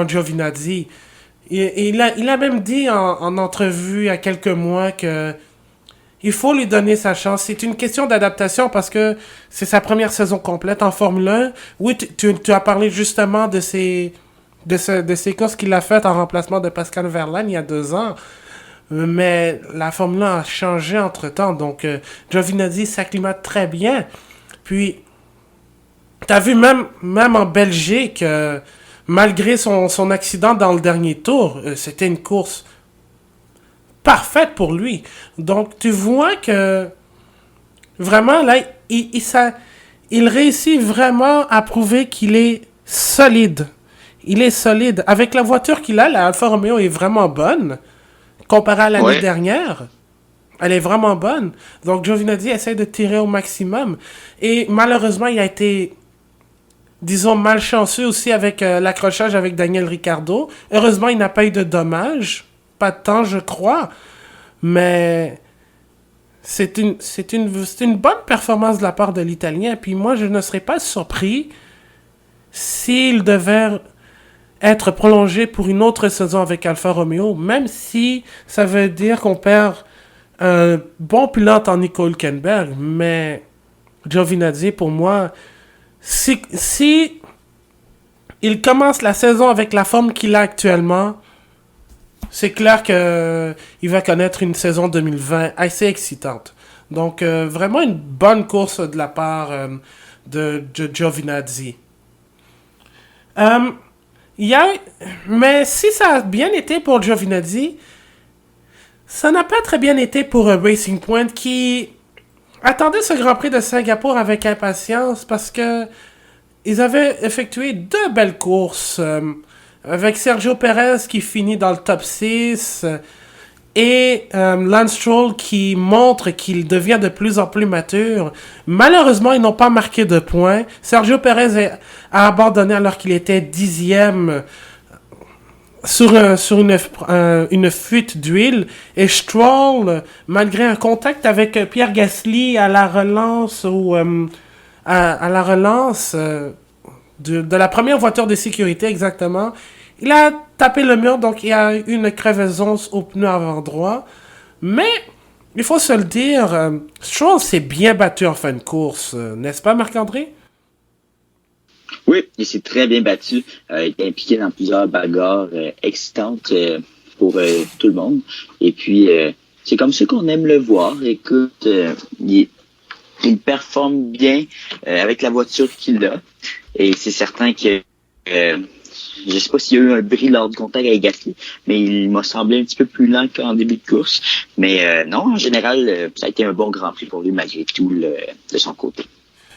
Giovinazzi. Il a même dit en entrevue il y a quelques mois que il faut lui donner sa chance. C'est une question d'adaptation parce que c'est sa première saison complète en Formule 1. Oui, tu as parlé justement de ces courses qu'il a faites en remplacement de Pascal Verlaine il y a 2 ans. Mais la Formule 1 a changé entre-temps. Donc, Giovinazzi s'acclimate très bien. Puis, t'as vu même en Belgique, malgré son accident dans le dernier tour, c'était une course parfaite pour lui. Donc, tu vois que vraiment, là, il réussit vraiment à prouver qu'il est solide. Il est solide. Avec la voiture qu'il a, la Alfa Romeo est vraiment bonne. Comparée à l'année Ouais. dernière, elle est vraiment bonne. Donc, Giovinazzi essaie de tirer au maximum. Et malheureusement, il a été, disons, malchanceux aussi avec l'accrochage avec Daniel Ricciardo. Heureusement, il n'a pas eu de dommages. Pas de temps, je crois. Mais c'est une bonne performance de la part de l'Italien. Puis moi, je ne serais pas surpris s'il devait être prolongé pour une autre saison avec Alfa Romeo, même si ça veut dire qu'on perd un bon pilote en Nico Hülkenberg. Mais Giovinazzi, pour moi, si il commence la saison avec la forme qu'il a actuellement, c'est clair que il va connaître une saison 2020 assez excitante. Donc, vraiment une bonne course de la part de Giovinazzi. Euh, il y a, mais si ça a bien été pour Giovinazzi, ça n'a pas très bien été pour Racing Point qui attendait ce Grand Prix de Singapour avec impatience parce que ils avaient effectué 2 belles courses avec Sergio Perez qui finit dans le top 6 et Lance Stroll qui montre qu'il devient de plus en plus mature. Malheureusement, ils n'ont pas marqué de points. Sergio Perez a abandonné alors qu'il était 10e sur une fuite d'huile. Et Stroll, malgré un contact avec Pierre Gasly à la relance à la relance de la première voiture de sécurité exactement, il a tapé le mur, donc il y a eu une crevaison au pneu avant droit. Mais il faut se le dire, Stroll s'est bien battu en fin de course, n'est-ce pas Marc-André? Oui, il s'est très bien battu. Il était impliqué dans plusieurs bagarres excitantes pour tout le monde. Et puis, c'est comme ça qu'on aime le voir. Écoute, il performe bien avec la voiture qu'il a. Et c'est certain que je sais pas s'il y a eu un bris lors du contact avec Gasly, mais il m'a semblé un petit peu plus lent qu'en début de course. Mais non, en général, ça a été un bon Grand Prix pour lui malgré tout de son côté.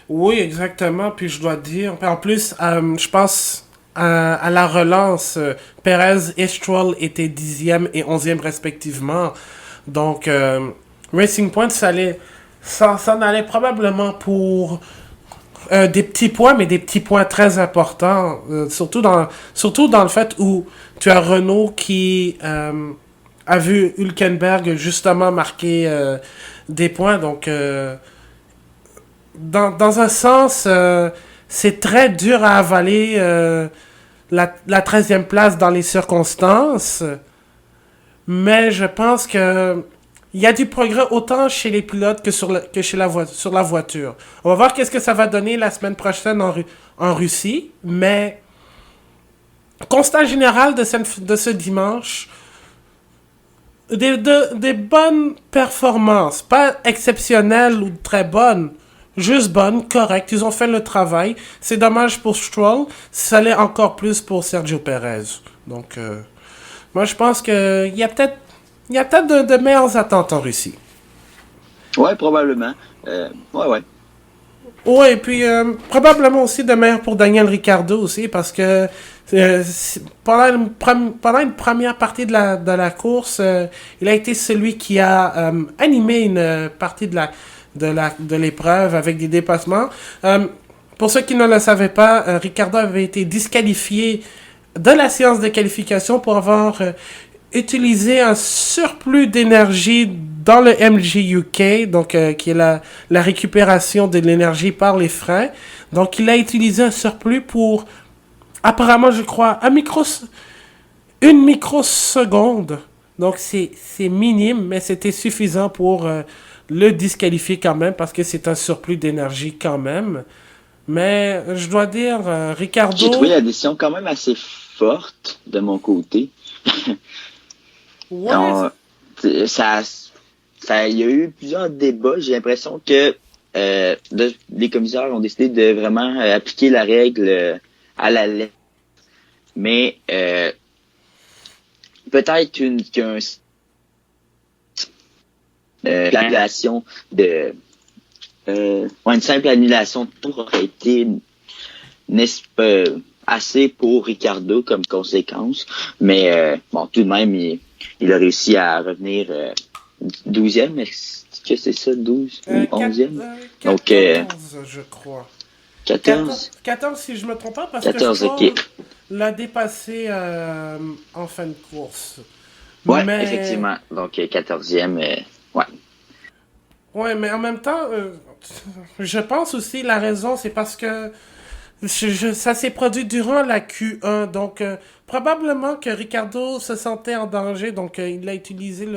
Oui, exactement. Puis je dois dire, en plus, je pense à la relance, Perez et Stroll étaient 10e et 11e respectivement. Donc, Racing Point, ça s'en allait probablement pour des petits points, mais des petits points très importants. Surtout dans le fait où tu as Renault qui a vu Hülkenberg justement marquer des points. Donc, dans un sens, c'est très dur à avaler la 13e place dans les circonstances. Mais je pense que il y a du progrès autant chez les pilotes que chez sur la voiture. On va voir qu'est-ce que ça va donner la semaine prochaine en Russie. Mais constat général de ce dimanche, des bonnes performances. Pas exceptionnelles ou très bonnes. Juste bonnes, correctes. Ils ont fait le travail. C'est dommage pour Stroll. Ça l'est encore plus pour Sergio Perez. Donc, moi, je pense qu'il y a peut-être de meilleures attentes en Russie. Ouais, probablement. Ouais, ouais. Ouais, et puis probablement aussi de meilleurs pour Daniel Ricciardo aussi, parce que pendant une première partie de la course, il a été celui qui a animé une partie de l'épreuve avec des dépassements. Pour ceux qui ne le savaient pas, Ricciardo avait été disqualifié de la séance de qualification pour avoir utilisé un surplus d'énergie dans le MGUK, donc qui est la récupération de l'énergie par les freins. Donc il a utilisé un surplus pour apparemment, je crois, une microseconde. Donc c'est minime, mais c'était suffisant pour le disqualifier quand même parce que c'est un surplus d'énergie quand même. Mais je dois dire, J'ai Ricardo, trouvé la décision quand même assez forte de mon côté. ouais, On- il y a eu plusieurs débats. J'ai l'impression que les commissaires ont décidé de vraiment appliquer la règle à la lettre. Mais peut-être qu'un annulation de une simple annulation de tour aurait été n'est-ce pas assez pour Ricardo comme conséquence. Mais bon, tout de même, il a réussi à revenir 12e. Est-ce que c'est ça, 12 ou 11e? Donc 14, je crois. 14? 14 si je me trompe pas, parce que 14, Stroll ok. l'a dépassé en fin de course. Ouais, Mais, effectivement. Donc 14e, ouais. ouais, mais en même temps, je pense aussi la raison, c'est parce que ça s'est produit durant la Q1. Donc, probablement que Ricardo se sentait en danger. Donc, il a utilisé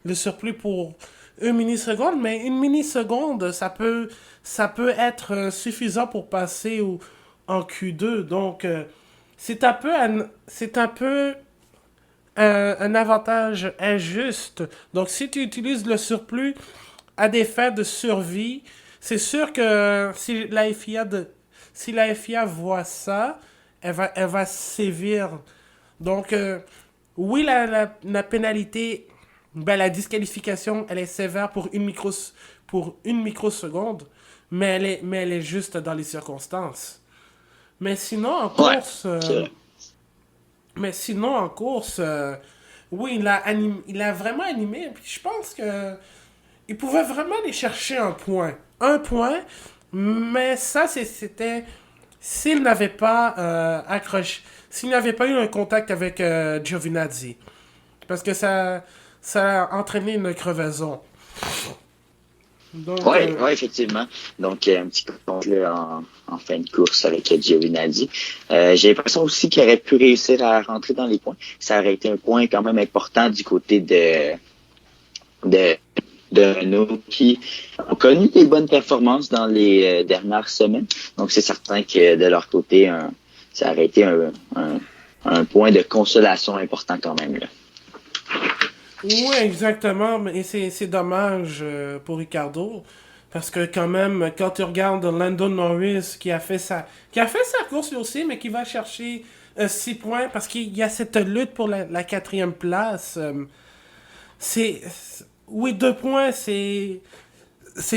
le surplus pour une mini-seconde. Mais une mini-seconde, ça peut être suffisant pour passer en Q2. Donc, c'est un peu un avantage injuste. Donc, si tu utilises le surplus à des fins de survie, c'est sûr que si la FIA voit ça, elle va sévir. Donc, oui, la pénalité, ben, la disqualification, elle est sévère pour une microseconde, mais elle est juste dans les circonstances. Mais sinon, en Ouais, course, c'est vrai. mais sinon, en course, oui, il a vraiment animé. Puis je pense que il pouvait vraiment aller chercher un point. Un point, mais ça, c'était s'il n'avait pas accroché, s'il n'avait pas eu un contact avec Giovinazzi. Parce que ça a entraîné une crevaison. Donc, Ouais, ouais, effectivement. Donc, un petit compte là, en fin de course avec Giovinazzi. J'ai l'impression aussi qu'il aurait pu réussir à rentrer dans les points. Ça aurait été un point quand même important du côté de, de Renault qui ont connu des bonnes performances dans les dernières semaines. Donc, c'est certain que de leur côté, ça aurait été un point de consolation important quand même, là. oui, exactement. Mais c'est dommage pour Ricardo. Parce que quand même, quand tu regardes Lando Norris qui a fait sa course lui aussi, mais qui va chercher 6 points parce qu'il y a cette lutte pour la quatrième place. C'est, oui, 2 points, c'est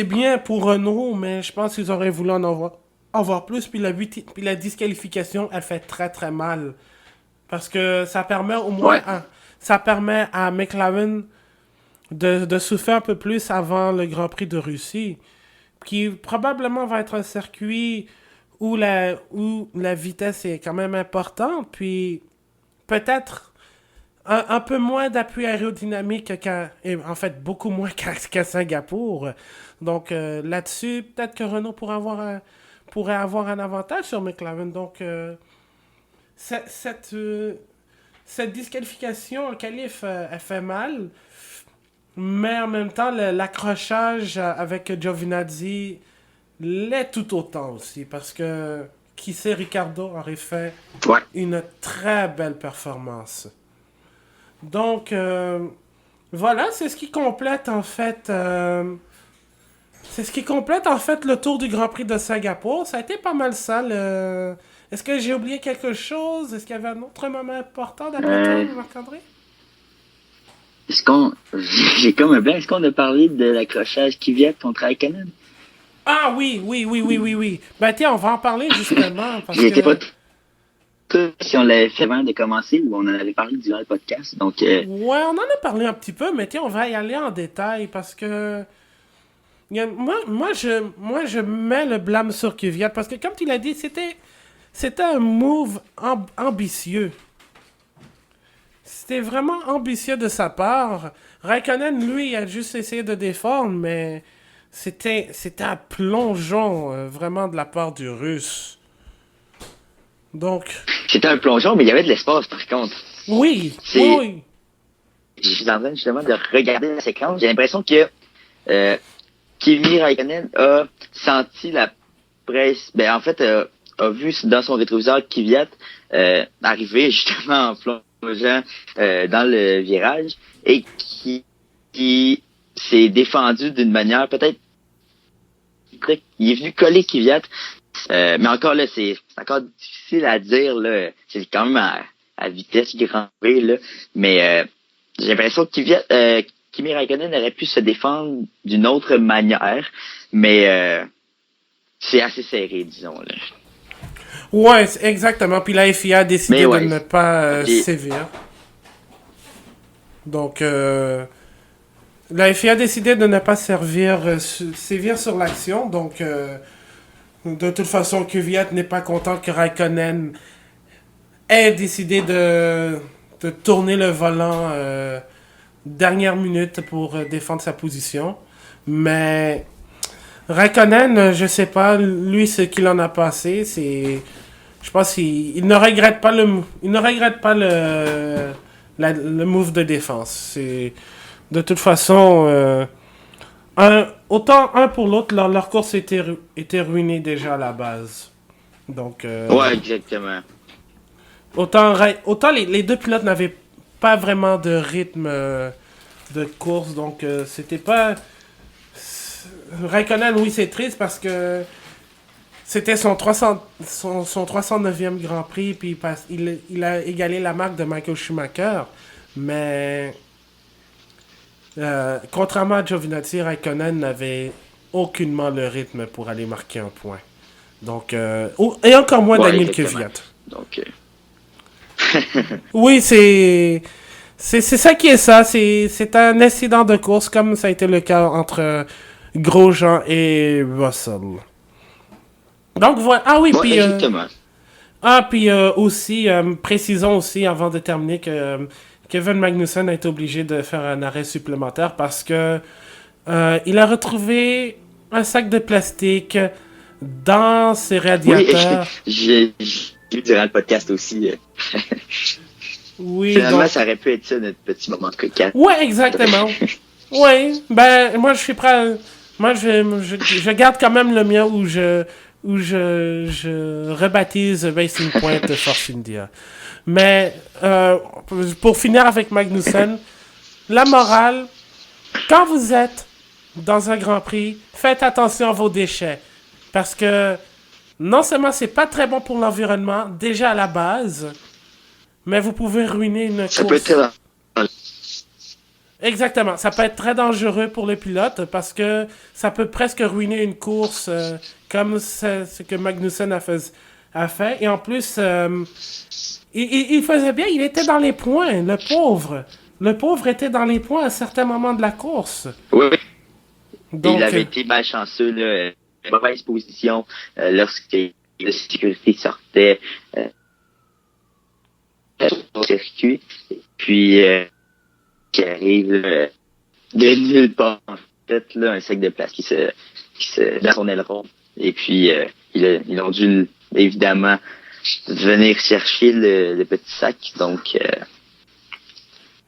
bien pour Renault, mais je pense qu'ils auraient voulu en voir plus. Puis la disqualification, elle fait très très mal. Parce que ça permet au moins Ouais, ça permet à McLaren de souffler un peu plus avant le Grand Prix de Russie, qui probablement va être un circuit où la vitesse est quand même importante, puis peut-être un peu moins d'appui aérodynamique et en fait beaucoup moins qu'à Singapour. Donc là-dessus, peut-être que Renault pourrait avoir un avantage sur McLaren. Donc cette, cette disqualification en qualif, elle fait mal. Mais en même temps, l'accrochage avec Giovinazzi l'est tout autant aussi. Parce que qui sait, Ricardo aurait fait Ouais. une très belle performance. Donc, voilà, c'est ce qui complète en fait. C'est ce qui complète en fait le tour du Grand Prix de Singapour. Ça a été pas mal ça. Est-ce que j'ai oublié quelque chose? Est-ce qu'il y avait un autre moment important d'après toi, Euh, Marc-André? est-ce qu'on, j'ai comme un blanc, est-ce qu'on a parlé de l'accrochage Kvyat contre Raikkonen? Ah oui, oui, oui, oui, oui, oui. Ben tiens, on va en parler justement parce J'étais pas que... tout sûr si on l'avait fait avant de commencer ou on en avait parlé durant le podcast. Donc, Ouais, on en a parlé un petit peu, mais tiens, on va y aller en détail parce que... Moi, je mets le blâme sur Kvyat parce que comme tu l'as dit, c'était un move ambitieux. C'était vraiment ambitieux de sa part. Raikkonen, lui, a juste essayé de défendre, mais c'était un plongeon, vraiment, de la part du Russe. Donc, c'était un plongeon, mais il y avait de l'espace par contre. oui, oui, C'est, oui. je suis en train justement de regarder la séquence. J'ai l'impression que euh, Kimi Raikkonen a senti la presse. Ben en fait, a vu dans son rétroviseur Kvyat arriver justement en plongeant dans le virage et qui s'est défendu d'une manière peut-être. Il est venu coller Kvyat, mais encore là, c'est encore difficile à dire là. C'est quand même à vitesse grand V là, mais j'ai l'impression que Kimi Raikkonen aurait pu se défendre d'une autre manière, mais c'est assez serré, disons là. Ouais, exactement. Puis la FIA a Mais décidé de ouais, ne pas ok. sévir. Donc, la FIA a décidé de ne pas sévir sur l'action. Donc, de toute façon, Kvyat n'est pas content que Raikkonen ait décidé de tourner le volant dernière minute pour défendre sa position. Mais Raikkonen, je sais pas, lui, ce qu'il en a passé, c'est... Je pense qu'il ne regrette pas il ne regrette pas le move de défense. C'est de toute façon autant un pour l'autre, leur course était ruinée déjà à la base. Donc Ouais, exactement. autant les deux pilotes n'avaient pas vraiment de rythme de course, donc c'était pas Raikkonen, oui, c'est triste parce que c'était son 309e Grand Prix, puis il a égalé la marque de Michael Schumacher. Mais contrairement à Giovinazzi, Raikkonen n'avait aucunement le rythme pour aller marquer un point. Donc, et encore moins Ouais, Daniel exactement. Kvyat. Donc, Oui, c'est ça qui est ça. C'est un incident de course, comme ça a été le cas entre Grosjean et Russell. Donc voilà. Ah oui, ouais, puis exactement. aussi, précisons aussi avant de terminer que Kevin Magnussen a été obligé de faire un arrêt supplémentaire parce que il a retrouvé un sac de plastique dans ses Oui, radiateurs. j'ai vu durant le podcast aussi. Oui, Finalement, donc. ça aurait pu être ça, notre petit moment de cocasse. Ouais, exactement. Oui, ben, moi, je suis prêt moi, je garde quand même le mien où je rebaptise Racing Point Force India. Mais, pour finir avec Magnussen, la morale, quand vous êtes dans un Grand Prix, faites attention à vos déchets. Parce que, non seulement c'est pas très bon pour l'environnement, déjà à la base, mais vous pouvez ruiner une Ça peut être très course. Exactement. Ça peut être très dangereux pour le pilote parce que ça peut presque ruiner une course comme ce que Magnussen a fait. Et en plus, il faisait bien, il était dans les points, le pauvre. Le pauvre était dans les points à certains moments de la course. oui, oui. Il Donc, avait été malchanceux, là, mauvaise position lorsque la sécurité sortait. au circuit. Puis, qui arrive de nulle part, en fait, là, un sac de place qui se dans son aileron. Et puis, ils ont dû, évidemment, venir chercher le petit sac. Donc,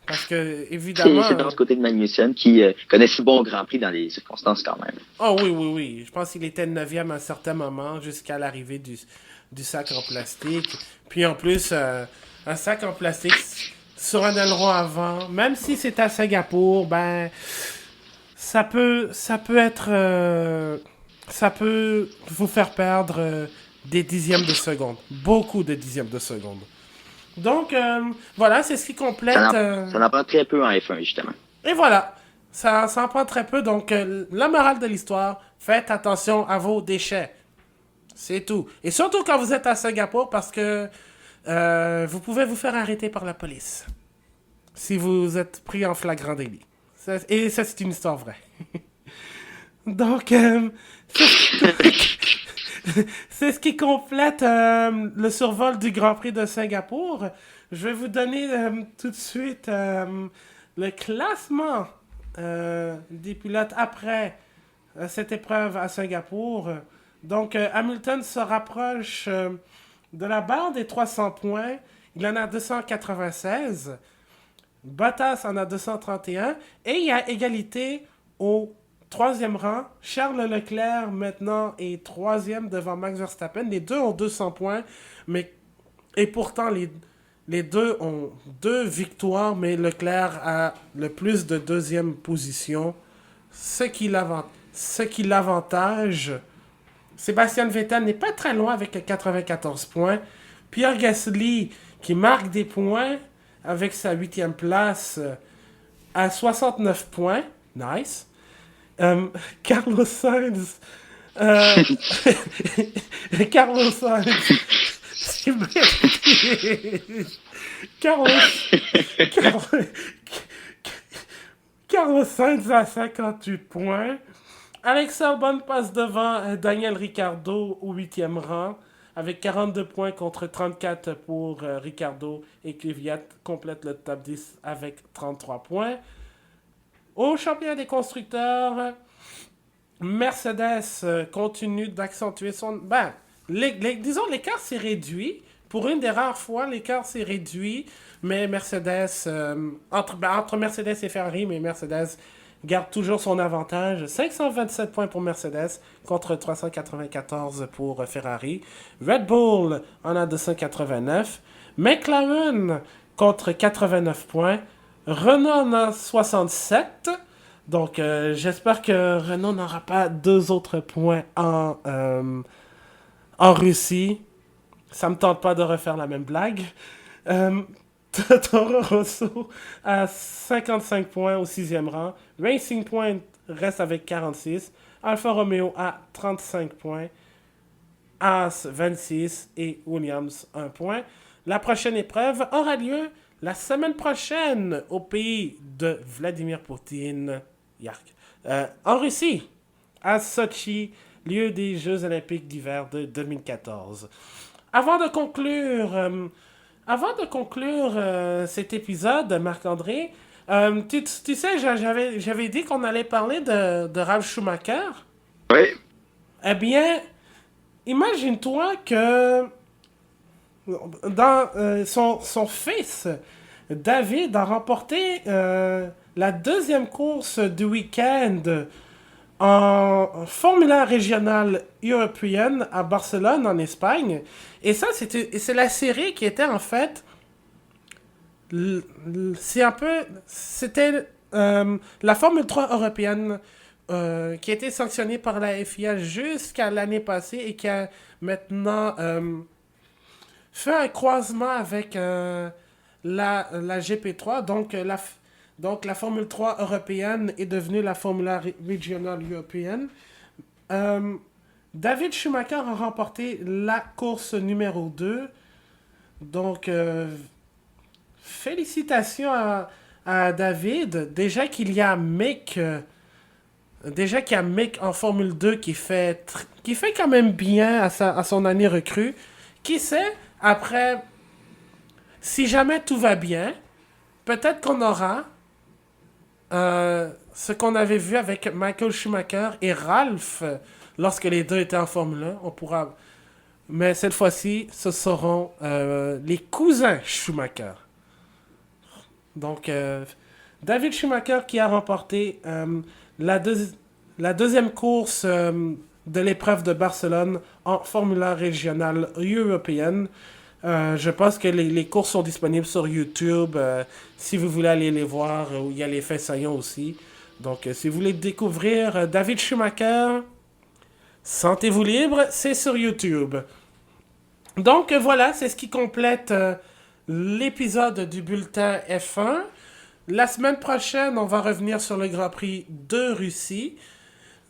Parce que, c'est évidemment... dans ce côté de Magnussen qui connaît si bon Grand Prix dans les circonstances quand même. Oh oui, oui, oui. Je pense qu'il était 9e à un certain moment jusqu'à l'arrivée du sac en plastique. Puis en plus, un sac en plastique sur un aileron avant, même si c'est à Singapour, ben, ça peut être... ça peut vous faire perdre des dixièmes de seconde. Beaucoup de dixièmes de seconde. Donc, voilà, c'est ce qui complète... Ça en prend très peu en F1, justement. Et voilà, ça en prend très peu. Donc, la morale de l'histoire, faites attention à vos déchets. C'est tout. Et surtout quand vous êtes à Singapour, parce que vous pouvez vous faire arrêter par la police. Si vous êtes pris en flagrant délit. Et ça, c'est une histoire vraie. Donc, c'est ce qui complète le survol du Grand Prix de Singapour. Je vais vous donner tout de suite le classement des pilotes après cette épreuve à Singapour. Donc, Hamilton se rapproche de la barre des 300 points. Il en a 296. Bottas en a 231. Et il y a égalité au troisième rang. Charles Leclerc, maintenant, est troisième devant Max Verstappen. Les deux ont 200 points. Et pourtant, les deux ont 2 victoires, mais Leclerc a le plus de deuxième position. Ce qui l'avantage. Sébastien Vettel n'est pas très loin avec 94 points. Pierre Gasly, qui marque des points avec sa 8e place, à 69 points. Nice. Carlos Sainz. Carlos Sainz. C'est mérité. Carlos, Carlos Sainz à 58 points. Alex Albon passe devant Daniel Ricciardo au 8e rang avec 42 points contre 34 pour Ricciardo, et Kvyat complète le top 10 avec 33 points. Au championnat des constructeurs, Mercedes continue d'accentuer son... Ben, disons, l'écart s'est réduit. Pour une des rares fois, l'écart s'est réduit. Mais Mercedes, entre Mercedes et Ferrari, mais Mercedes garde toujours son avantage. 527 points pour Mercedes contre 394 pour Ferrari. Red Bull en a 289. McLaren contre 89 points. Renault en a 67. Donc, j'espère que Renault n'aura pas 2 autres points en Russie. Ça me tente pas de refaire la même blague. Toro Rosso à 55 points au 6e rang. Racing Point reste avec 46. Alfa Romeo à 35 points. Haas 26 et Williams 1 point. La prochaine épreuve aura lieu la semaine prochaine au pays de Vladimir Poutine, en Russie, à Sochi, lieu des Jeux Olympiques d'hiver de 2014. Avant de conclure cet épisode, Marc-André, tu sais, j'avais dit qu'on allait parler de Ralf Schumacher. Oui. Eh bien, imagine-toi que dans son fils, David, a remporté la 2e course du week-end en Formula régionale européenne à Barcelone, en Espagne. Et ça, c'est la série qui était en fait... C'était la Formule 3 européenne qui a été sanctionnée par la FIA jusqu'à l'année passée et qui a maintenant fait un croisement avec la GP3. Donc la Formule 3 européenne est devenue la Formula Regional européenne. David Schumacher a remporté la course numéro 2. Donc, félicitations à David. Déjà qu'il y a Mick en Formule 2 qui fait quand même bien à son année recrue. Qui sait, après si jamais tout va bien, peut-être qu'on aura ce qu'on avait vu avec Michael Schumacher et Ralph lorsque les deux étaient en Formule 1. On pourra... Mais cette fois-ci, ce seront les cousins Schumacher. Donc, David Schumacher qui a remporté la deuxième course de l'épreuve de Barcelone en Formule 1 régionale européenne. Je pense que les courses sont disponibles sur YouTube si vous voulez aller les voir. Il y a les faits saillants aussi. Donc, si vous voulez découvrir David Schumacher, sentez-vous libre, c'est sur YouTube. Donc, voilà, c'est ce qui complète l'épisode du bulletin F1. La semaine prochaine, on va revenir sur le Grand Prix de Russie.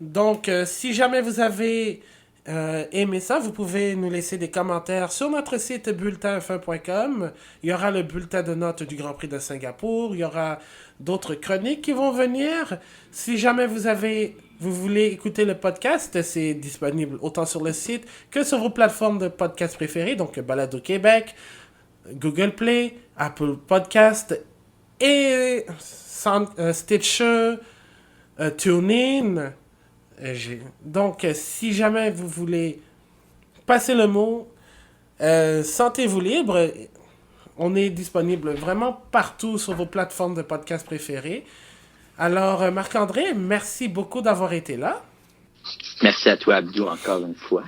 Donc, si jamais vous avez aimé ça, vous pouvez nous laisser des commentaires sur notre site bulletinf1.com. Il y aura le bulletin de notes du Grand Prix de Singapour. Il y aura d'autres chroniques qui vont venir. Si jamais vous voulez écouter le podcast, c'est disponible autant sur le site que sur vos plateformes de podcast préférées. Donc, Balado Québec, Google Play, Apple Podcast et Stitcher, TuneIn. Donc, si jamais vous voulez passer le mot, sentez-vous libre. On est disponible vraiment partout sur vos plateformes de podcast préférées. Alors, Marc-André, merci beaucoup d'avoir été là. Merci à toi, Abdou, encore une fois.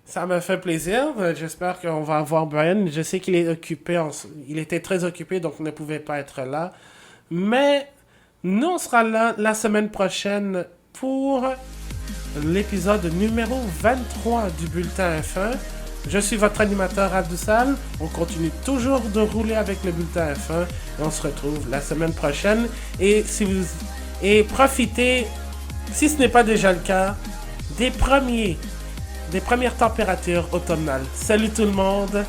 Ça m'a fait plaisir. J'espère qu'on va avoir Brian. Je sais qu'il est occupé. Il était très occupé, donc ne pouvait pas être là. Mais nous, on sera là la semaine prochaine pour l'épisode numéro 23 du Bulletin F1. Je suis votre animateur Abdou Sall. On continue toujours de rouler avec le Bulletin F1 et on se retrouve la semaine prochaine. Et profitez, si ce n'est pas déjà le cas, des premières températures automnales. Salut tout le monde!